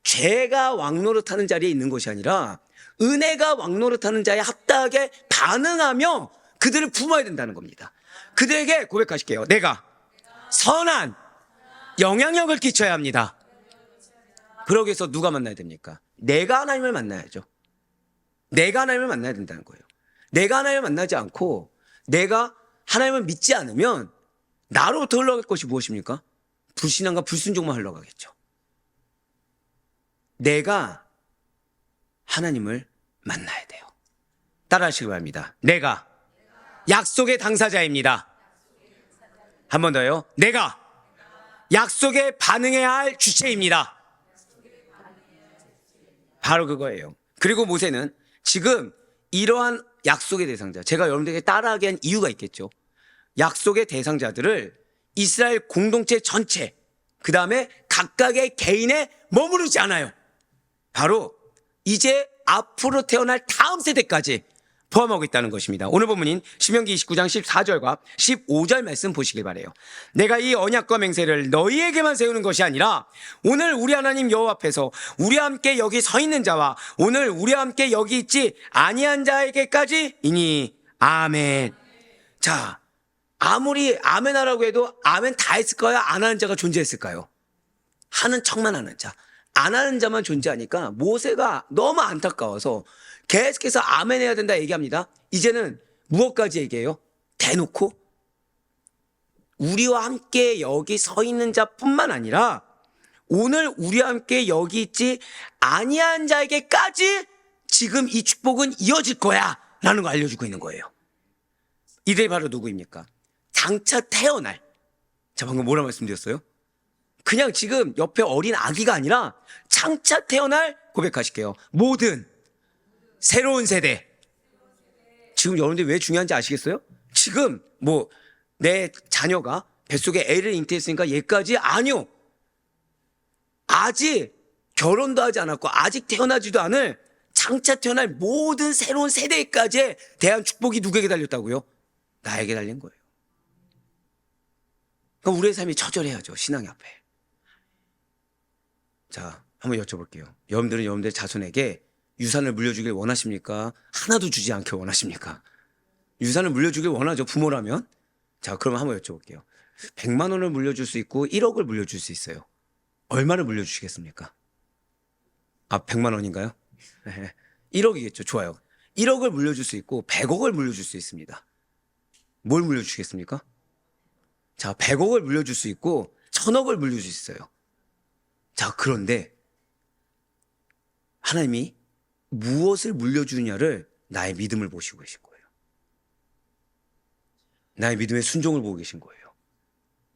죄가 왕노릇하는 자리에 있는 것이 아니라 은혜가 왕노릇하는 자에 합당하게 반응하며 그들을 품어야 된다는 겁니다. 그들에게 고백하실게요. 내가 선한 영향력을 끼쳐야 합니다. 그러기 위해서 누가 만나야 됩니까? 내가 하나님을 만나야죠. 내가 하나님을 만나야 된다는 거예요. 내가 하나님을 만나지 않고 내가 하나님을 믿지 않으면 나로부터 흘러갈 것이 무엇입니까? 불신앙과 불순종만 흘러가겠죠. 내가 하나님을 만나야 돼요. 따라하시기 바랍니다. 내가 약속의 당사자입니다. 한 번 더요. 내가 약속에 반응해야 할 주체입니다. 바로 그거예요. 그리고 모세는 지금 이러한 약속의 대상자, 제가 여러분들에게 따라하게 한 이유가 있겠죠. 약속의 대상자들을 이스라엘 공동체 전체, 그 다음에 각각의 개인에 머무르지 않아요. 바로 이제 앞으로 태어날 다음 세대까지 포함하고 있다는 것입니다. 오늘 본문인 신명기 29장 14절과 15절 말씀 보시길 바라요. 내가 이 언약과 맹세를 너희에게만 세우는 것이 아니라 오늘 우리 하나님 여호와 앞에서 우리와 함께 여기 서 있는 자와 오늘 우리와 함께 여기 있지 아니한 자에게까지 이니 아멘. 자, 아무리 아멘 하라고 해도 아멘 다 했을까요? 안 하는 자가 존재했을까요? 하는 척만 하는 자, 안 하는 자만 존재하니까 모세가 너무 안타까워서 계속해서 아멘 해야 된다 얘기합니다. 이제는 무엇까지 얘기해요? 대놓고 우리와 함께 여기 서 있는 자뿐만 아니라 오늘 우리와 함께 여기 있지 아니한 자에게까지 지금 이 축복은 이어질 거야 라는 거 알려주고 있는 거예요. 이들이 바로 누구입니까? 장차 태어날, 자 방금 뭐라 말씀드렸어요? 그냥 지금 옆에 어린 아기가 아니라 장차 태어날, 고백하실게요, 모든 새로운 세대. 지금 여러분들이 왜 중요한지 아시겠어요? 지금 뭐 내 자녀가 뱃속에 애를 잉태했으니까 얘까지, 아니요. 아직 결혼도 하지 않았고 아직 태어나지도 않을 장차 태어날 모든 새로운 세대까지에 대한 축복이 누구에게 달렸다고요? 나에게 달린 거예요. 그러니까 우리의 삶이 처절해야죠, 신앙의 앞에. 자, 한번 여쭤볼게요. 여러분들은 여러분들 자손에게 유산을 물려주길 원하십니까? 하나도 주지 않길 원하십니까? 유산을 물려주길 원하죠, 부모라면. 자, 그러면 한번 여쭤볼게요. 100만 원을 물려줄 수 있고 1억을 물려줄 수 있어요. 얼마를 물려주시겠습니까? 아, 100만 원인가요? 1억이겠죠. 좋아요. 1억을 물려줄 수 있고 100억을 물려줄 수 있습니다. 뭘 물려주시겠습니까? 자, 100억을 물려줄 수 있고 1000억을 물려줄 수 있어요. 자, 그런데 하나님이 무엇을 물려주느냐를 나의 믿음을 보시고 계신 거예요. 나의 믿음의 순종을 보고 계신 거예요.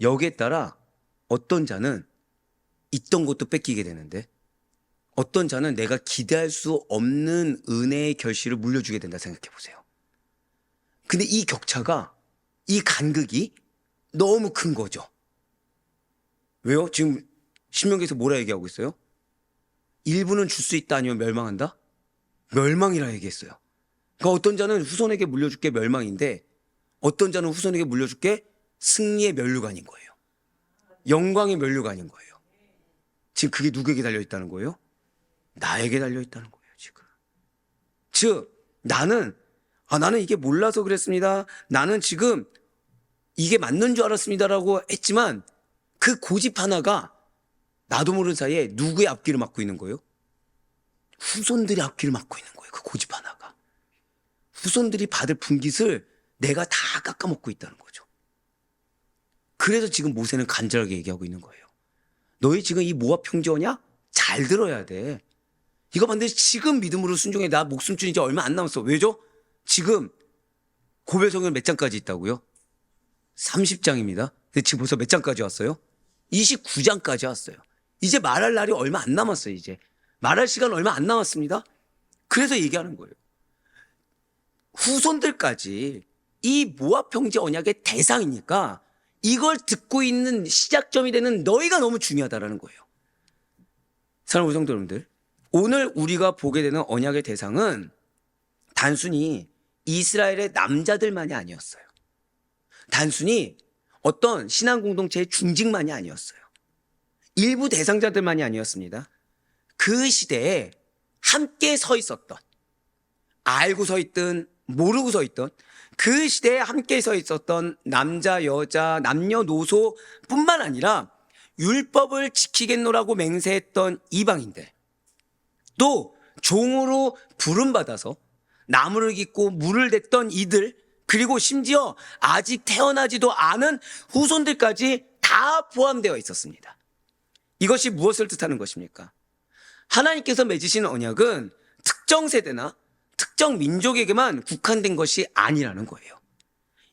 여기에 따라 어떤 자는 있던 것도 뺏기게 되는데 어떤 자는 내가 기대할 수 없는 은혜의 결실을 물려주게 된다 생각해 보세요. 근데 이 격차가, 이 간극이 너무 큰 거죠. 왜요? 지금 신명기에서 뭐라 얘기하고 있어요? 일부는 줄 수 있다, 아니면 멸망한다? 멸망이라 얘기했어요. 그러니까 어떤 자는 후손에게 물려줄 게 멸망인데 어떤 자는 후손에게 물려줄 게 승리의 면류관인 거예요. 영광의 면류관인 거예요. 지금 그게 누구에게 달려있다는 거예요? 나에게 달려있다는 거예요, 지금. 즉, 나는 이게 몰라서 그랬습니다. 나는 지금 이게 맞는 줄 알았습니다라고 했지만 그 고집 하나가 나도 모르는 사이에 누구의 앞길을 막고 있는 거예요? 후손들이 앞길을 막고 있는 거예요. 그 고집 하나가. 후손들이 받을 분깃을 내가 다 깎아먹고 있다는 거죠. 그래서 지금 모세는 간절하게 얘기하고 있는 거예요. 너희 지금 이 모압 형제냐? 잘 들어야 돼. 이거 반드시 지금 믿음으로 순종해. 나 목숨 준 이제 얼마 안 남았어. 왜죠? 지금 고별성경 몇 장까지 있다고요? 30장입니다. 근데 지금 벌써 몇 장까지 왔어요? 29장까지 왔어요. 이제 말할 날이 얼마 안 남았어요. 이제 말할 시간 얼마 안 남았습니다. 그래서 얘기하는 거예요. 후손들까지 이 모압 형제 언약의 대상이니까 이걸 듣고 있는 시작점이 되는 너희가 너무 중요하다라는 거예요. 사랑하는 우리 성도 여러분들, 오늘 우리가 보게 되는 언약의 대상은 단순히 이스라엘의 남자들만이 아니었어요. 단순히 어떤 신앙 공동체의 중직만이 아니었어요. 일부 대상자들만이 아니었습니다. 그 시대에 함께 서 있었던, 알고 서 있든 모르고 서 있던, 그 시대에 함께 서 있었던 남자, 여자, 남녀노소뿐만 아니라 율법을 지키겠노라고 맹세했던 이방인들, 또 종으로 부름받아서 나무를 깃고 물을 댔던 이들, 그리고 심지어 아직 태어나지도 않은 후손들까지 다 포함되어 있었습니다. 이것이 무엇을 뜻하는 것입니까? 하나님께서 맺으신 언약은 특정 세대나 특정 민족에게만 국한된 것이 아니라는 거예요.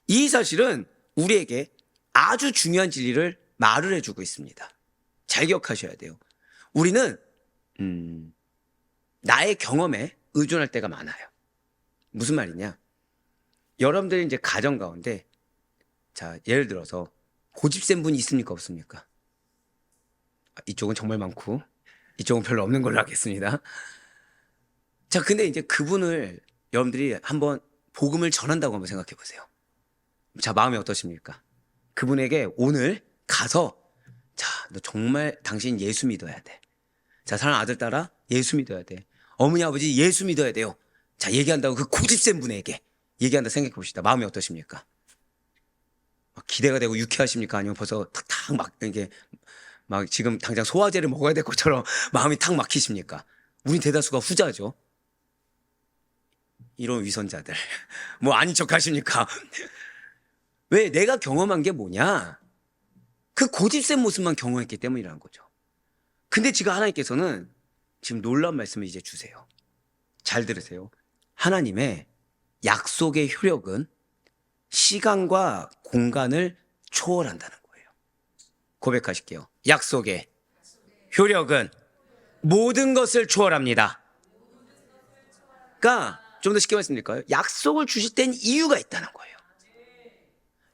이 사실은 우리에게 아주 중요한 진리를 말을 해주고 있습니다. 잘 기억하셔야 돼요. 우리는 나의 경험에 의존할 때가 많아요. 무슨 말이냐? 여러분들이 이제 가정 가운데, 자, 예를 들어서 고집 센 분이 있습니까, 없습니까? 이쪽은 정말 많고 이쪽은 별로 없는 걸로 하겠습니다. 자, 근데 이제 그분을 여러분들이 한번 복음을 전한다고 한번 생각해 보세요. 자, 마음이 어떠십니까? 그분에게 오늘 가서, 자, 너 정말 당신 예수 믿어야 돼. 자, 사랑하는 아들 딸아, 예수 믿어야 돼. 어머니 아버지 예수 믿어야 돼요. 자, 얘기한다고 그 고집 센 분에게 얘기한다 생각해 봅시다. 마음이 어떠십니까? 기대가 되고 유쾌하십니까? 아니면 벌써 탁탁 막 이게 막 지금 당장 소화제를 먹어야 될 것처럼 마음이 탁 막히십니까? 우린 대다수가 후자죠. 이런 위선자들. 뭐 아닌 척 하십니까? 왜? 내가 경험한 게 뭐냐? 그 고집센 모습만 경험했기 때문이라는 거죠. 근데 지금 하나님께서는 지금 놀라운 말씀을 이제 주세요. 잘 들으세요. 하나님의 약속의 효력은 시간과 공간을 초월한다는 거예요. 고백하실게요. 약속의 효력은 모든 것을 초월합니다. 그러니까 좀 더 쉽게 말씀드릴까요? 약속을 주실 땐 이유가 있다는 거예요.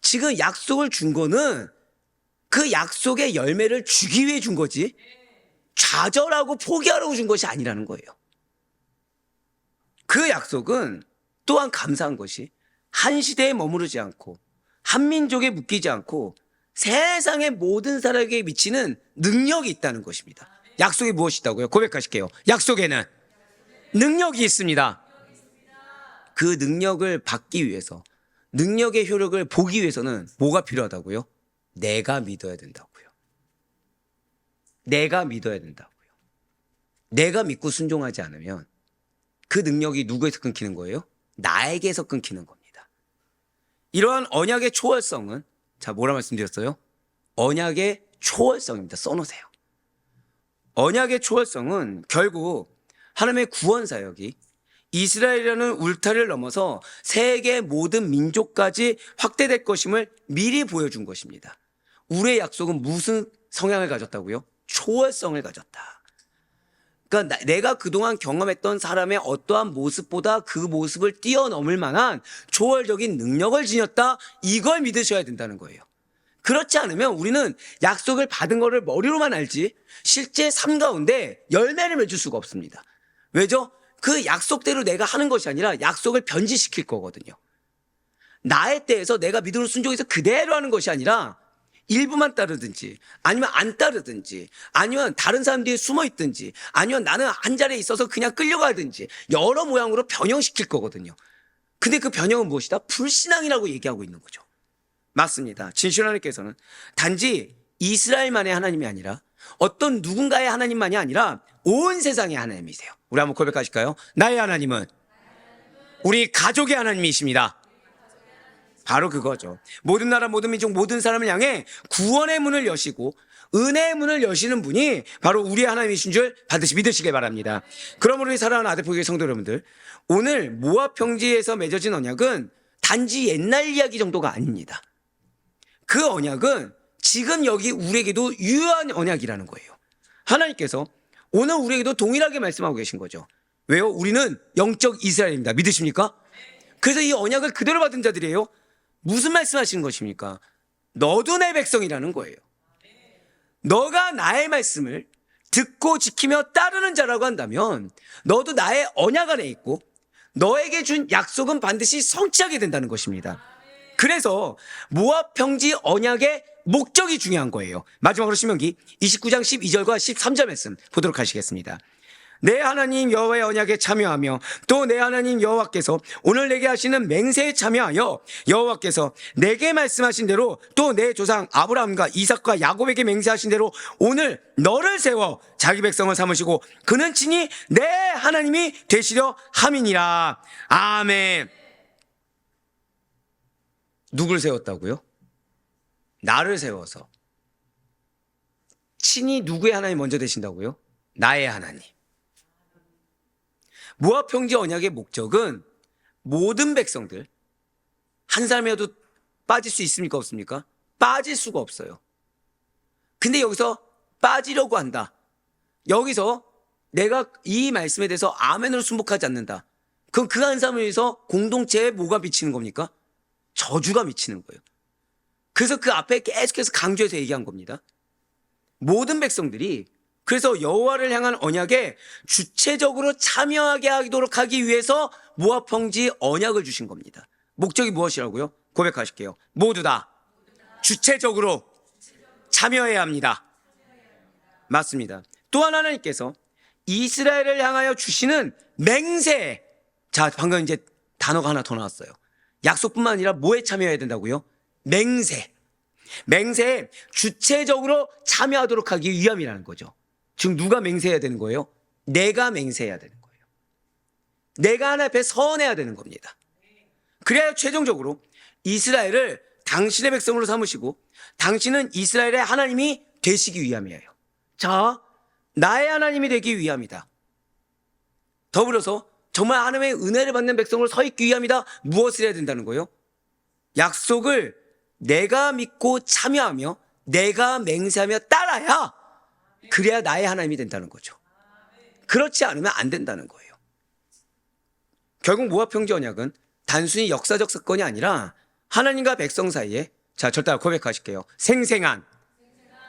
지금 약속을 준 거는 그 약속의 열매를 주기 위해 준 거지 좌절하고 포기하라고 준 것이 아니라는 거예요. 그 약속은 또한 감사한 것이 한 시대에 머무르지 않고 한 민족에 묶이지 않고 세상의 모든 사람에게 미치는 능력이 있다는 것입니다. 약속이 무엇이 있다고요? 고백하실게요. 약속에는 능력이 있습니다. 그 능력을 받기 위해서, 능력의 효력을 보기 위해서는 뭐가 필요하다고요? 내가 믿어야 된다고요. 내가 믿어야 된다고요. 내가 믿고 순종하지 않으면 그 능력이 누구에서 끊기는 거예요? 나에게서 끊기는 겁니다. 이러한 언약의 초월성은, 자, 뭐라 말씀드렸어요? 언약의 초월성입니다. 써놓으세요. 언약의 초월성은 결국 하나님의 구원 사역이 이스라엘이라는 울타리를 넘어서 세계 모든 민족까지 확대될 것임을 미리 보여준 것입니다. 우리의 약속은 무슨 성향을 가졌다고요? 초월성을 가졌다. 그러니까 내가 그동안 경험했던 사람의 어떠한 모습보다 그 모습을 뛰어넘을 만한 초월적인 능력을 지녔다. 이걸 믿으셔야 된다는 거예요. 그렇지 않으면 우리는 약속을 받은 거를 머리로만 알지 실제 삶 가운데 열매를 맺을 수가 없습니다. 왜죠? 그 약속대로 내가 하는 것이 아니라 약속을 변질시킬 거거든요. 나의 때에서 내가 믿음으로 순종해서 그대로 하는 것이 아니라 일부만 따르든지 아니면 안 따르든지 아니면 다른 사람들이 숨어 있든지 아니면 나는 한 자리에 있어서 그냥 끌려가든지 여러 모양으로 변형시킬 거거든요. 근데 그 변형은 무엇이다? 불신앙이라고 얘기하고 있는 거죠. 맞습니다. 진실 하나님께서는 단지 이스라엘만의 하나님이 아니라 어떤 누군가의 하나님만이 아니라 온 세상의 하나님이세요. 우리 한번 고백하실까요? 나의 하나님은 우리 가족의 하나님이십니다. 바로 그거죠. 모든 나라, 모든 민족, 모든 사람을 향해 구원의 문을 여시고 은혜의 문을 여시는 분이 바로 우리의 하나님이신 줄 반드시 믿으시길 바랍니다. 그러므로 우리 사랑하는 아들포교회 성도 여러분들, 오늘 모압 평지에서 맺어진 언약은 단지 옛날 이야기 정도가 아닙니다. 그 언약은 지금 여기 우리에게도 유효한 언약이라는 거예요. 하나님께서 오늘 우리에게도 동일하게 말씀하고 계신 거죠. 왜요? 우리는 영적 이스라엘입니다. 믿으십니까? 그래서 이 언약을 그대로 받은 자들이에요. 무슨 말씀하시는 것입니까? 너도 내 백성이라는 거예요. 너가 나의 말씀을 듣고 지키며 따르는 자라고 한다면 너도 나의 언약 안에 있고 너에게 준 약속은 반드시 성취하게 된다는 것입니다. 그래서 모압 평지 언약의 목적이 중요한 거예요. 마지막으로 신명기 29장 12절과 13절 말씀 보도록 하시겠습니다. 내 하나님 여호와의 언약에 참여하며 또 내 하나님 여호와께서 오늘 내게 하시는 맹세에 참여하여 여호와께서 내게 말씀하신 대로 또 내 조상 아브라함과 이삭과 야곱에게 맹세하신 대로 오늘 너를 세워 자기 백성을 삼으시고 그는 친히 내 하나님이 되시려 함이니라. 아멘. 누굴 세웠다고요? 나를 세워서. 친히 누구의 하나님 먼저 되신다고요? 나의 하나님. 모압 평지 언약의 목적은 모든 백성들 한 사람이라도 빠질 수 있습니까? 없습니까? 빠질 수가 없어요. 근데 여기서 빠지려고 한다. 여기서 내가 이 말씀에 대해서 아멘으로 순복하지 않는다. 그럼 그 한 사람을 위해서 공동체에 뭐가 미치는 겁니까? 저주가 미치는 거예요. 그래서 그 앞에 계속해서 강조해서 얘기한 겁니다. 모든 백성들이 그래서 여호와를 향한 언약에 주체적으로 참여하게 하도록 하기 위해서 모압 평지 언약을 주신 겁니다. 목적이 무엇이라고요? 고백하실게요. 모두 다 주체적으로 참여해야 합니다. 맞습니다. 또한 하나님께서 이스라엘을 향하여 주시는 맹세. 자, 방금 이제 단어가 하나 더 나왔어요. 약속뿐만 아니라 뭐에 참여해야 된다고요? 맹세. 맹세에 주체적으로 참여하도록 하기 위함이라는 거죠. 즉 누가 맹세해야 되는 거예요? 내가 맹세해야 되는 거예요. 내가 하나님 앞에 서원해야 되는 겁니다. 그래야 최종적으로 이스라엘을 당신의 백성으로 삼으시고 당신은 이스라엘의 하나님이 되시기 위함이에요. 자, 나의 하나님이 되기 위함이다. 더불어서 정말 하나님의 은혜를 받는 백성으로 서 있기 위함이다. 무엇을 해야 된다는 거예요? 약속을 내가 믿고 참여하며 내가 맹세하며 따라야 그래야 나의 하나님이 된다는 거죠. 그렇지 않으면 안 된다는 거예요. 결국 모압 평지 언약은 단순히 역사적 사건이 아니라 하나님과 백성 사이에 자, 절대 고백하실게요. 생생한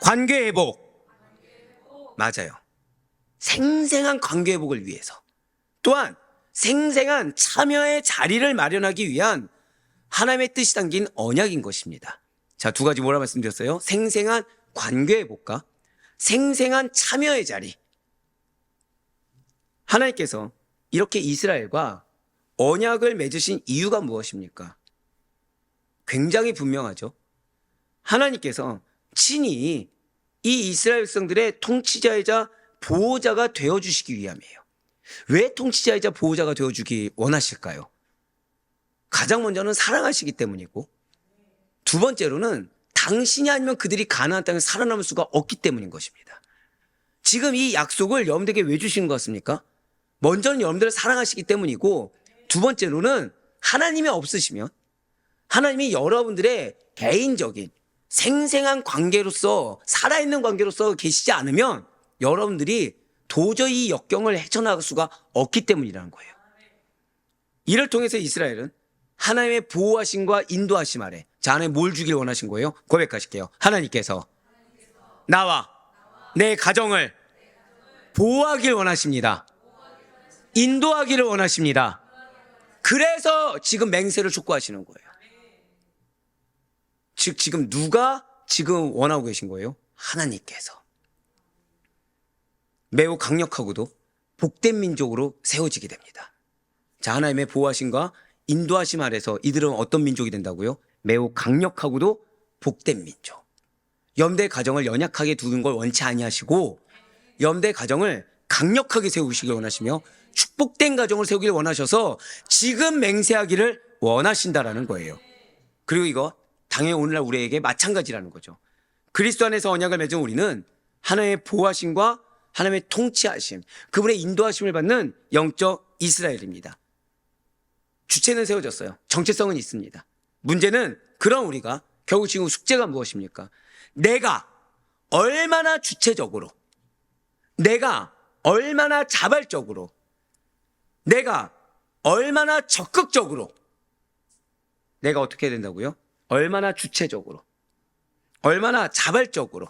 관계 회복. 맞아요. 생생한 관계 회복을 위해서 또한 생생한 참여의 자리를 마련하기 위한 하나님의 뜻이 담긴 언약인 것입니다. 자, 두 가지 뭐라 말씀드렸어요? 생생한 관계 회복과 생생한 참여의 자리. 하나님께서 이렇게 이스라엘과 언약을 맺으신 이유가 무엇입니까? 굉장히 분명하죠. 하나님께서 친히 이 이스라엘 백성들의 통치자이자 보호자가 되어주시기 위함이에요. 왜 통치자이자 보호자가 되어주기 원하실까요? 가장 먼저는 사랑하시기 때문이고 두 번째로는 당신이 아니면 그들이 가나안 땅에 살아남을 수가 없기 때문인 것입니다. 지금 이 약속을 여러분들에게 왜 주신 것 같습니까? 먼저는 여러분들을 사랑하시기 때문이고 두 번째로는 하나님이 없으시면 하나님이 여러분들의 개인적인 생생한 관계로서 살아있는 관계로서 계시지 않으면 여러분들이 도저히 이 역경을 헤쳐나갈 수가 없기 때문이라는 거예요. 이를 통해서 이스라엘은 하나님의 보호하심과 인도하심 아래 자, 하나님 뭘 주길 원하신 거예요? 고백하실게요. 하나님께서 나와 내 가정을 보호하길 원하십니다. 인도하기를 원하십니다. 그래서 지금 맹세를 촉구하시는 거예요. 즉 지금 누가 지금 원하고 계신 거예요? 하나님께서. 매우 강력하고도 복된 민족으로 세워지게 됩니다. 자, 하나님의 보호하심과 인도하심 아래서 이들은 어떤 민족이 된다고요? 매우 강력하고도 복된 민족. 염대 가정을 연약하게 두는 걸 원치 아니하시고 염대 가정을 강력하게 세우시길 원하시며 축복된 가정을 세우길 원하셔서 지금 맹세하기를 원하신다라는 거예요. 그리고 이거 당연히 오늘날 우리에게 마찬가지라는 거죠. 그리스도 안에서 언약을 맺은 우리는 하나님의 보호하심과 하나님의 통치하심, 그분의 인도하심을 받는 영적 이스라엘입니다. 주체는 세워졌어요. 정체성은 있습니다. 문제는 그런 우리가 결국 지금 숙제가 무엇입니까? 내가 얼마나 주체적으로, 내가 얼마나 자발적으로, 내가 얼마나 적극적으로, 내가 어떻게 해야 된다고요? 얼마나 주체적으로, 얼마나 자발적으로,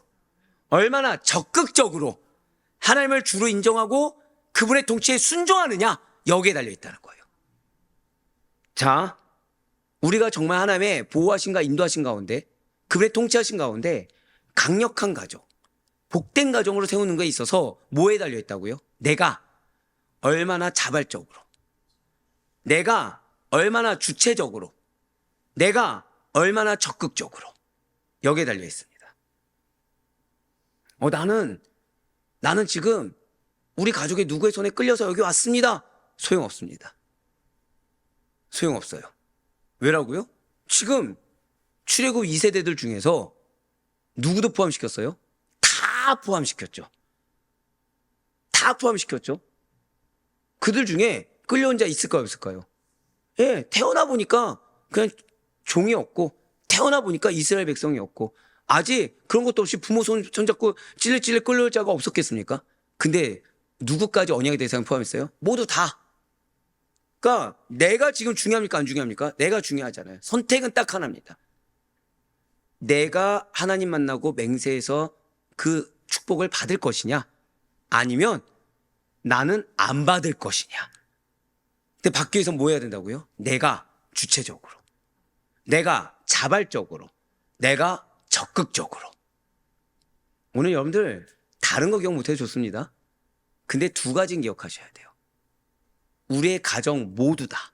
얼마나 적극적으로 하나님을 주로 인정하고 그분의 통치에 순종하느냐, 여기에 달려 있다는 거예요. 자, 우리가 정말 하나님의 보호하심과 인도하심 가운데, 그분의 통치하심 가운데 강력한 가정, 복된 가정으로 세우는 것에 있어서 뭐에 달려 있다고요? 내가 얼마나 자발적으로, 내가 얼마나 주체적으로, 내가 얼마나 적극적으로, 여기에 달려 있습니다. 나는 지금 우리 가족의 누구의 손에 끌려서 여기 왔습니다. 소용없습니다. 소용없어요. 왜라고요? 지금 출애굽 2세대들 중에서 누구도 포함시켰어요? 다 포함시켰죠. 다 포함시켰죠. 그들 중에 끌려온 자 있을까요, 없을까요? 예, 태어나 보니까 그냥 종이었고, 태어나 보니까 이스라엘 백성이었고, 아직 그런 것도 없이 부모 손잡고 찔찔 끌려올 자가 없었겠습니까? 근데 누구까지 언약의 대상에 포함했어요? 모두 다. 그러니까 내가 지금 중요합니까, 안 중요합니까? 내가 중요하잖아요. 선택은 딱 하나입니다. 내가 하나님 만나고 맹세해서 그 축복을 받을 것이냐, 아니면 나는 안 받을 것이냐. 근데 받기 위해서 뭐 해야 된다고요? 내가 주체적으로, 내가 자발적으로, 내가 적극적으로. 오늘 여러분들 다른 거 기억 못해도 좋습니다. 근데 두 가지는 기억하셔야 돼요. 우리의 가정 모두 다,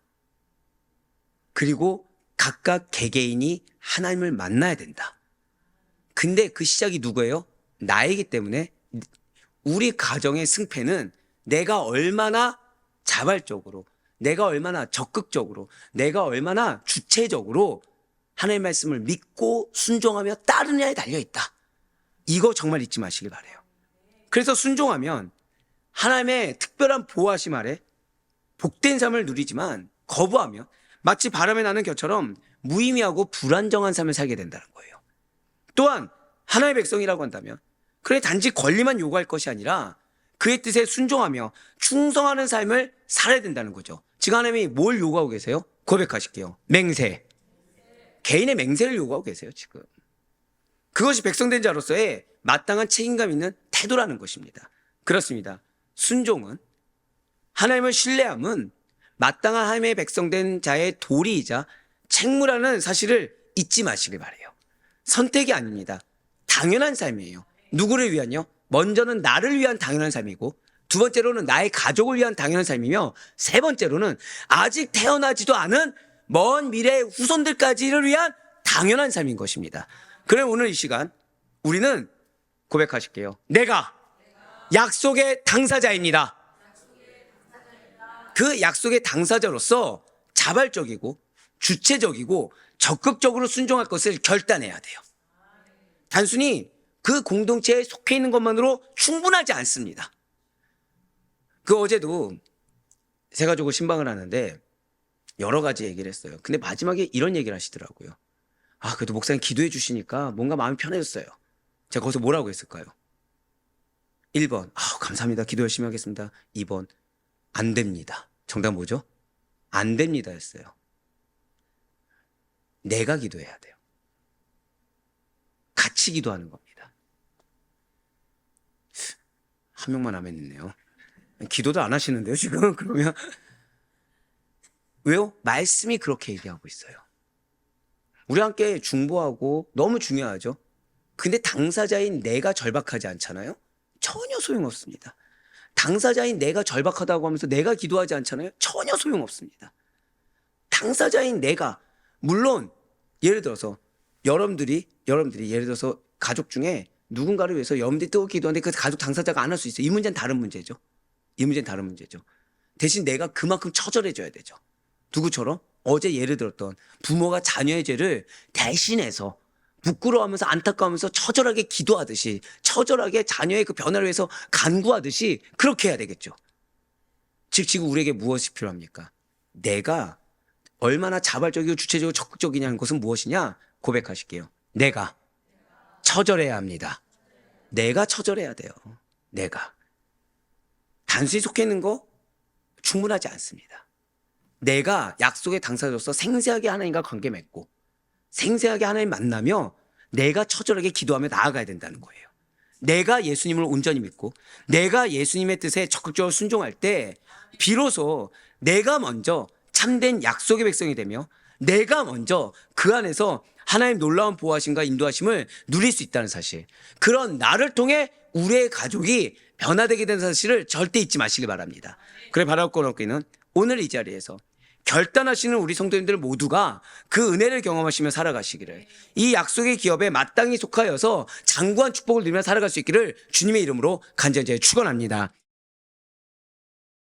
그리고 각각 개개인이 하나님을 만나야 된다. 근데 그 시작이 누구예요? 나이기 때문에 우리 가정의 승패는 내가 얼마나 자발적으로, 내가 얼마나 적극적으로, 내가 얼마나 주체적으로 하나님의 말씀을 믿고 순종하며 따르냐에 달려있다. 이거 정말 잊지 마시길 바라요. 그래서 순종하면 하나님의 특별한 보호하심 아래 복된 삶을 누리지만, 거부하면 마치 바람에 나는 겨처럼 무의미하고 불안정한 삶을 살게 된다는 거예요. 또한 하나님의 백성이라고 한다면 그래 단지 권리만 요구할 것이 아니라 그의 뜻에 순종하며 충성하는 삶을 살아야 된다는 거죠. 지금 하나님이 뭘 요구하고 계세요? 고백하실게요. 맹세. 개인의 맹세를 요구하고 계세요, 지금. 그것이 백성된 자로서의 마땅한 책임감 있는 태도라는 것입니다. 그렇습니다. 순종은, 하나님을 신뢰함은 마땅한 하나님의 백성된 자의 도리이자 책무라는 사실을 잊지 마시길 바라요. 선택이 아닙니다. 당연한 삶이에요. 누구를 위한요? 먼저는 나를 위한 당연한 삶이고, 두 번째로는 나의 가족을 위한 당연한 삶이며, 세 번째로는 아직 태어나지도 않은 먼 미래의 후손들까지를 위한 당연한 삶인 것입니다. 그럼 오늘 이 시간 우리는 고백하실게요. 내가 약속의 당사자입니다. 그 약속의 당사자로서 자발적이고 주체적이고 적극적으로 순종할 것을 결단해야 돼요. 단순히 그 공동체에 속해 있는 것만으로 충분하지 않습니다. 어제도 세 가족을 신방을 하는데 여러 가지 얘기를 했어요. 근데 마지막에 이런 얘기를 하시더라고요. 그래도 목사님 기도해 주시니까 뭔가 마음이 편해졌어요. 제가 거기서 뭐라고 했을까요? 1번, 감사합니다. 기도 열심히 하겠습니다. 2번, 안 됩니다. 정답 뭐죠? 안 됩니다 였어요. 내가 기도해야 돼요. 같이 기도하는 겁니다. 한 명만 아멘 있네요. 기도도 안 하시는데요, 지금? 그러면. 왜요? 말씀이 그렇게 얘기하고 있어요. 우리 함께 중보하고 너무 중요하죠. 근데 당사자인 내가 절박하지 않잖아요? 전혀 소용없습니다. 당사자인 내가 절박하다고 하면서 내가 기도하지 않잖아요? 전혀 소용없습니다. 당사자인 내가, 물론 예를 들어서 여러분들이 예를 들어서 가족 중에 누군가를 위해서 염두에 뜨고 기도하는데 그 가족 당사자가 안 할 수 있어요. 이 문제는 다른 문제죠. 이 문제는 다른 문제죠. 대신 내가 그만큼 처절해져야 되죠. 누구처럼? 어제 예를 들었던 부모가 자녀의 죄를 대신해서 부끄러워하면서 안타까워하면서 처절하게 기도하듯이 처절하게 자녀의 그 변화를 위해서 간구하듯이 그렇게 해야 되겠죠. 즉 지금 우리에게 무엇이 필요합니까? 내가 얼마나 자발적이고 주체적이고 적극적이냐는 것은 무엇이냐? 고백하실게요. 내가 처절해야 합니다. 내가 처절해야 돼요. 내가. 단순히 속해 있는 거 충분하지 않습니다. 내가 약속의 당사자로서 생생하게 하나님과 관계 맺고 생생하게 하나님 만나며 내가 처절하게 기도하며 나아가야 된다는 거예요. 내가 예수님을 온전히 믿고 내가 예수님의 뜻에 적극적으로 순종할 때 비로소 내가 먼저 참된 약속의 백성이 되며 내가 먼저 그 안에서 하나님 놀라운 보호하심과 인도하심을 누릴 수 있다는 사실. 그런 나를 통해 우리의 가족이 변화되게 된 사실을 절대 잊지 마시기 바랍니다. 그래 바라옵고 넘기는 오늘 이 자리에서 결단하시는 우리 성도님들 모두가 그 은혜를 경험하시며 살아가시기를 이 약속의 기업에 마땅히 속하여서 장구한 축복을 누리며 살아갈 수 있기를 주님의 이름으로 간절히 축원합니다.